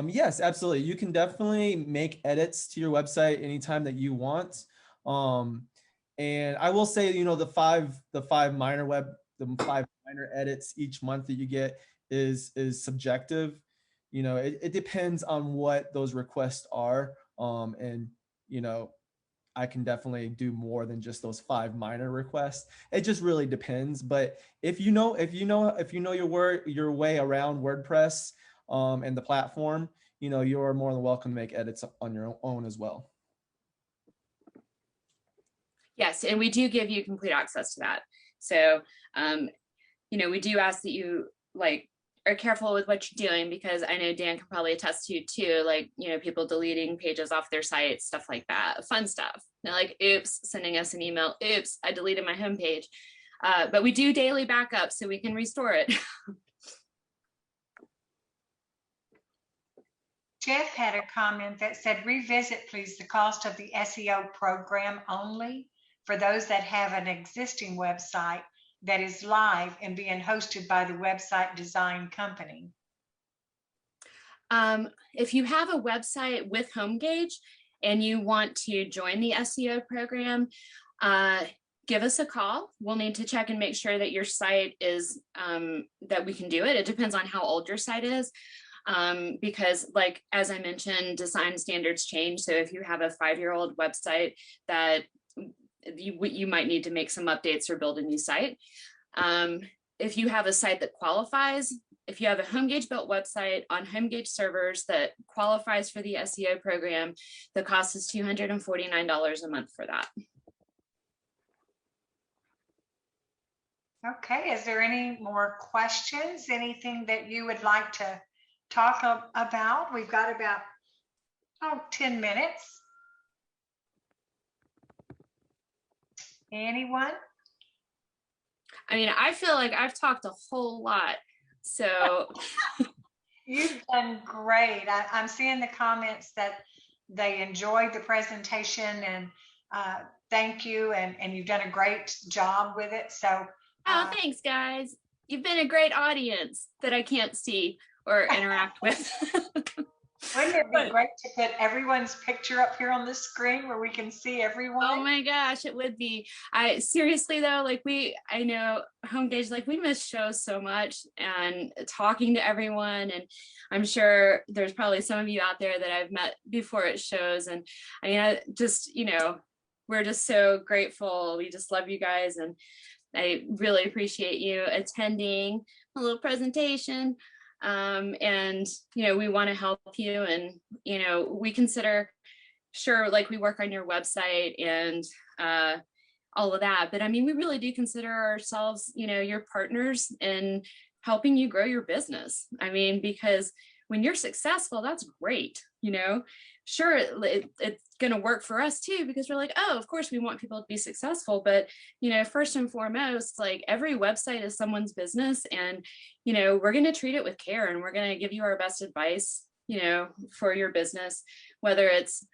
Yes, absolutely. You can definitely make edits to your website anytime that you want. And I will say, you know, the five minor edits each month that you get is subjective. You know, it depends on what those requests are. And, you know, I can definitely do more than just those 5 minor requests. It just really depends. But if you know your way around WordPress and the platform, you know, you're more than welcome to make edits on your own as well. Yes, and we do give you complete access to that. So, you know, we do ask that you are careful with what you're doing, because I know Dan can probably attest to too, like, you know, people deleting pages off their site, stuff like that, fun stuff. They're like, oops, sending us an email, oops, I deleted my homepage. But we do daily backup so we can restore it. Jeff had a comment that said, revisit please the cost of the SEO program only for those that have an existing website that is live and being hosted by the website design company. If you have a website with HomeGauge and you want to join the SEO program, give us a call. We'll need to check and make sure that your site is, that we can do it. It depends on how old your site is. Because, like, as I mentioned, design standards change. So if you have a 5-year-old website, that you might need to make some updates or build a new site. If you have a site that qualifies, if you have a HomeGauge built website on HomeGauge servers that qualifies for the SEO program, the cost is $249 a month for that. Okay, is there any more questions? Anything that you would like to talk about? We've got about 10 minutes. Anyone? I mean, I feel like I've talked a whole lot, so. You've done great. I'm seeing the comments that they enjoyed the presentation, and thank you, and you've done a great job with it. So. Oh, thanks, guys. You've been a great audience that I can't see or interact with. Wouldn't it be great to put everyone's picture up here on the screen where we can see everyone? Oh my gosh, it would be. Seriously though, like, I know HomeGauge, like, we miss shows so much and talking to everyone, and I'm sure there's probably some of you out there that I've met before at shows, and I mean, just, you know, we're just so grateful. We just love you guys, and I really appreciate you attending a little presentation. And, you know, we want to help you, and, you know, we consider, sure, like, we work on your website and all of that, but I mean, we really do consider ourselves, you know, your partners in helping you grow your business. I mean, because when you're successful, that's great, you know. Sure, it's going to work for us too, because we're like, oh, of course we want people to be successful, but, you know, first and foremost, like, every website is someone's business, and, you know, we're going to treat it with care, and we're going to give you our best advice, you know, for your business, whether it's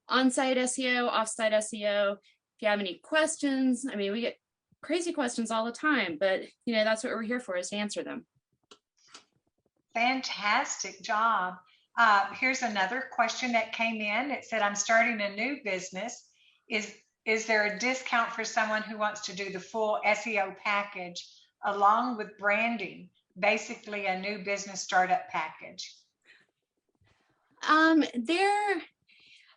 on-site SEO, off-site SEO. If you have any questions, I mean, we get crazy questions all the time, but, you know, that's what we're here for, is to answer them. Fantastic job. Here's another question that came in. It said, I'm starting a new business. Is there a discount for someone who wants to do the full SEO package along with branding, basically a new business startup package?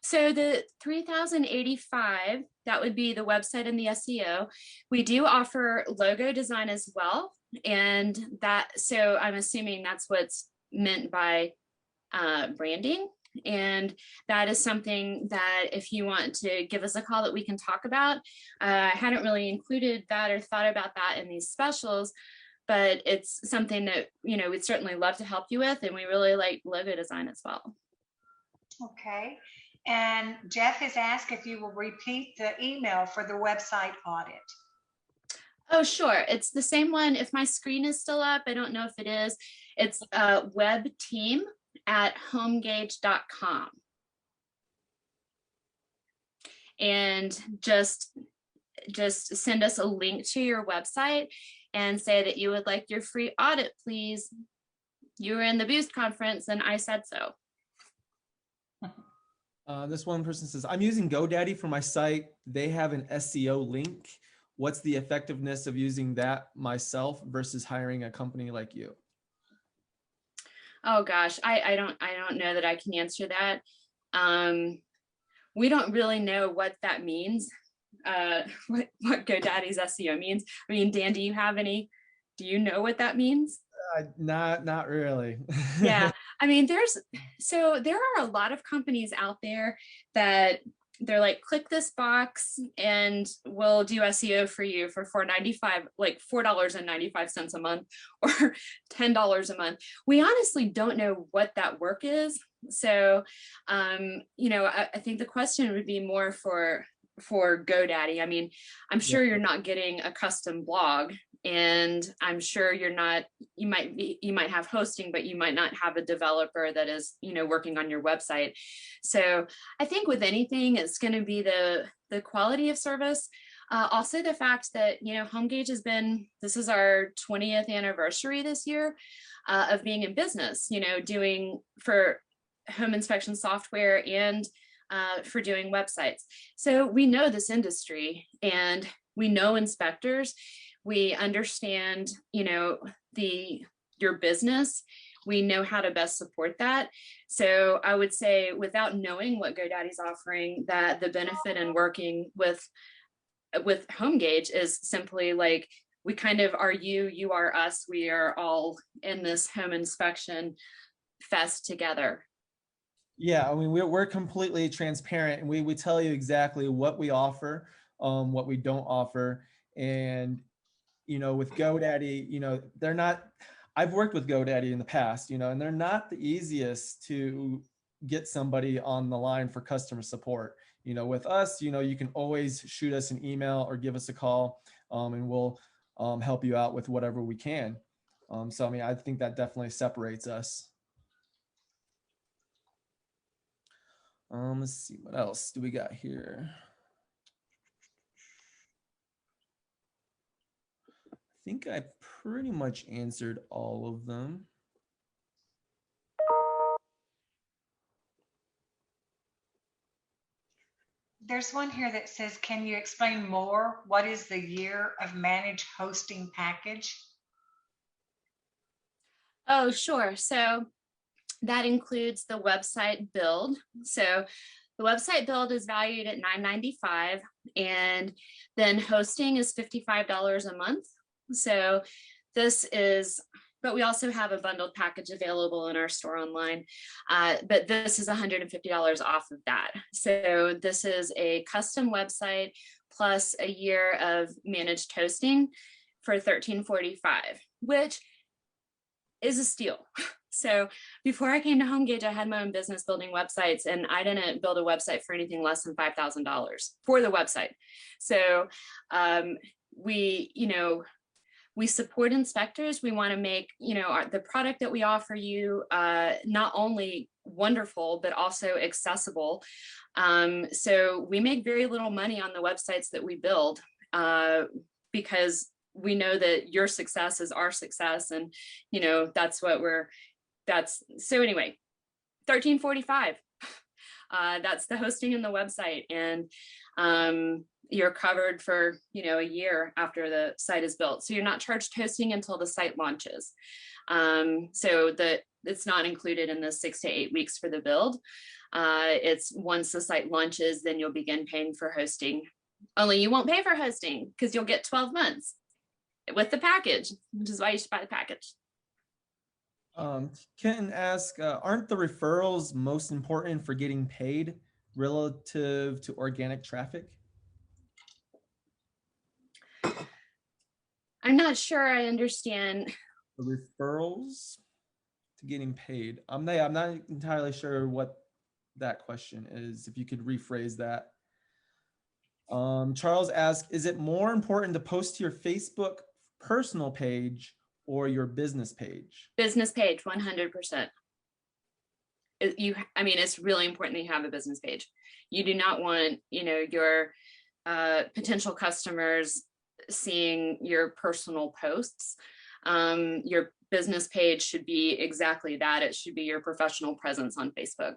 So the $3,085, that would be the website and the SEO. We do offer logo design as well. And that, so I'm assuming that's what's meant by branding. And that is something that, if you want to give us a call, that we can talk about. I hadn't really included that or thought about that in these specials, but it's something that, we'd certainly love to help you with, and we really like logo design as well. Okay. And Jeff has asked if you will repeat the email for the website audit. Oh, sure. It's the same one. If my screen is still up, I don't know if it is. It's webteam@homegauge.com. And just send us a link to your website and say that you would like your free audit, please. You were in the Boost conference and I said so. This one person says, I'm using GoDaddy for my site. They have an SEO link. What's the effectiveness of using that myself versus hiring a company like you? Oh gosh, I don't know that I can answer that. We don't really know what that means. What GoDaddy's SEO means. I mean, Dan, do you know what that means? Not really. Yeah, I mean, there are a lot of companies out there that they're like, click this box and we'll do SEO for you for $4.95, like $4.95 a month or $10 a month. We honestly don't know what that work is. So, I think the question would be more for GoDaddy. I mean, I'm sure you're not getting a custom blog, and I'm sure you might have hosting, but you might not have a developer that is, working on your website. So I think with anything, it's going to be the quality of service. Also the fact that, HomeGauge this is our 20th anniversary this year of being in business, doing for home inspection software and for doing websites. So we know this industry and we know inspectors. We understand, your business. We know how to best support that. So I would say, without knowing what GoDaddy's offering, that the benefit in working with HomeGauge is simply like, we kind of are you are us. We are all in this home inspection fest together. Yeah, I mean, we're completely transparent, and we tell you exactly what we offer, what we don't offer. And, with GoDaddy, they're not, I've worked with GoDaddy in the past, and they're not the easiest to get somebody on the line for customer support. With us, you can always shoot us an email or give us a call, and we'll help you out with whatever we can. So, I mean, I think that definitely separates us. Let's see, what else do we got here? I think I pretty much answered all of them. There's one here that says, can you explain more? What is the year of managed hosting package? Oh, sure. So that includes the website build. So the website build is valued at $9.95, and then hosting is $55 a month. So but we also have a bundled package available in our store online. But this is $150 off of that. So this is a custom website plus a year of managed hosting for $13.45, which is a steal. So before I came to HomeGauge, I had my own business building websites, and I didn't build a website for anything less than $5,000 for the website. So we support inspectors. We want to make, the product that we offer you not only wonderful, but also accessible. So we make very little money on the websites that we build because we know that your success is our success. And, so anyway, $13.45. That's the hosting and the website. And you're covered for, a year after the site is built. So you're not charged hosting until the site launches. So it's not included in the 6 to 8 weeks for the build. It's once the site launches, then you'll begin paying for hosting. Only you won't pay for hosting because you'll get 12 months with the package, which is why you should buy the package. Kenton asks, aren't the referrals most important for getting paid relative to organic traffic? I'm not sure I understand. The referrals to getting paid. I'm not entirely sure what that question is. If you could rephrase that. Charles asked, is it more important to post to your Facebook personal page or your business page? Business page, 100%. I mean, it's really important that you have a business page. You do not want, your potential customers seeing your personal posts. Your business page should be exactly that. It should be your professional presence on Facebook.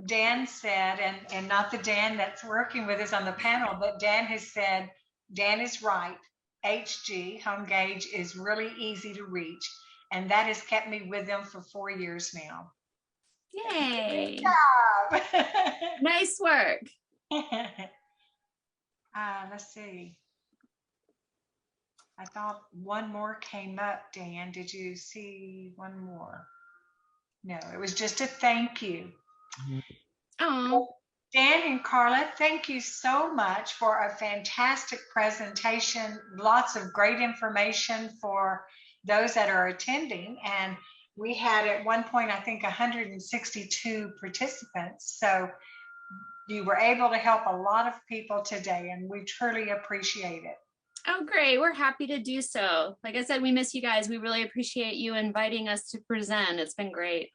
Dan said, and not the Dan that's working with us on the panel, but Dan has said, Dan is right. HomeGauge is really easy to reach. And that has kept me with them for 4 years now. Yay. Good job. Nice work. Let's see. I thought one more came up, Dan. Did you see one more? No, it was just a thank you. Oh, Dan and Carla, thank you so much for a fantastic presentation. Lots of great information for those that are attending. And we had at one point, I think, 162 participants. So you were able to help a lot of people today, and we truly appreciate it. oh, great. We're happy to do so. Like I said, we miss you guys. We really appreciate you inviting us to present. It's been great.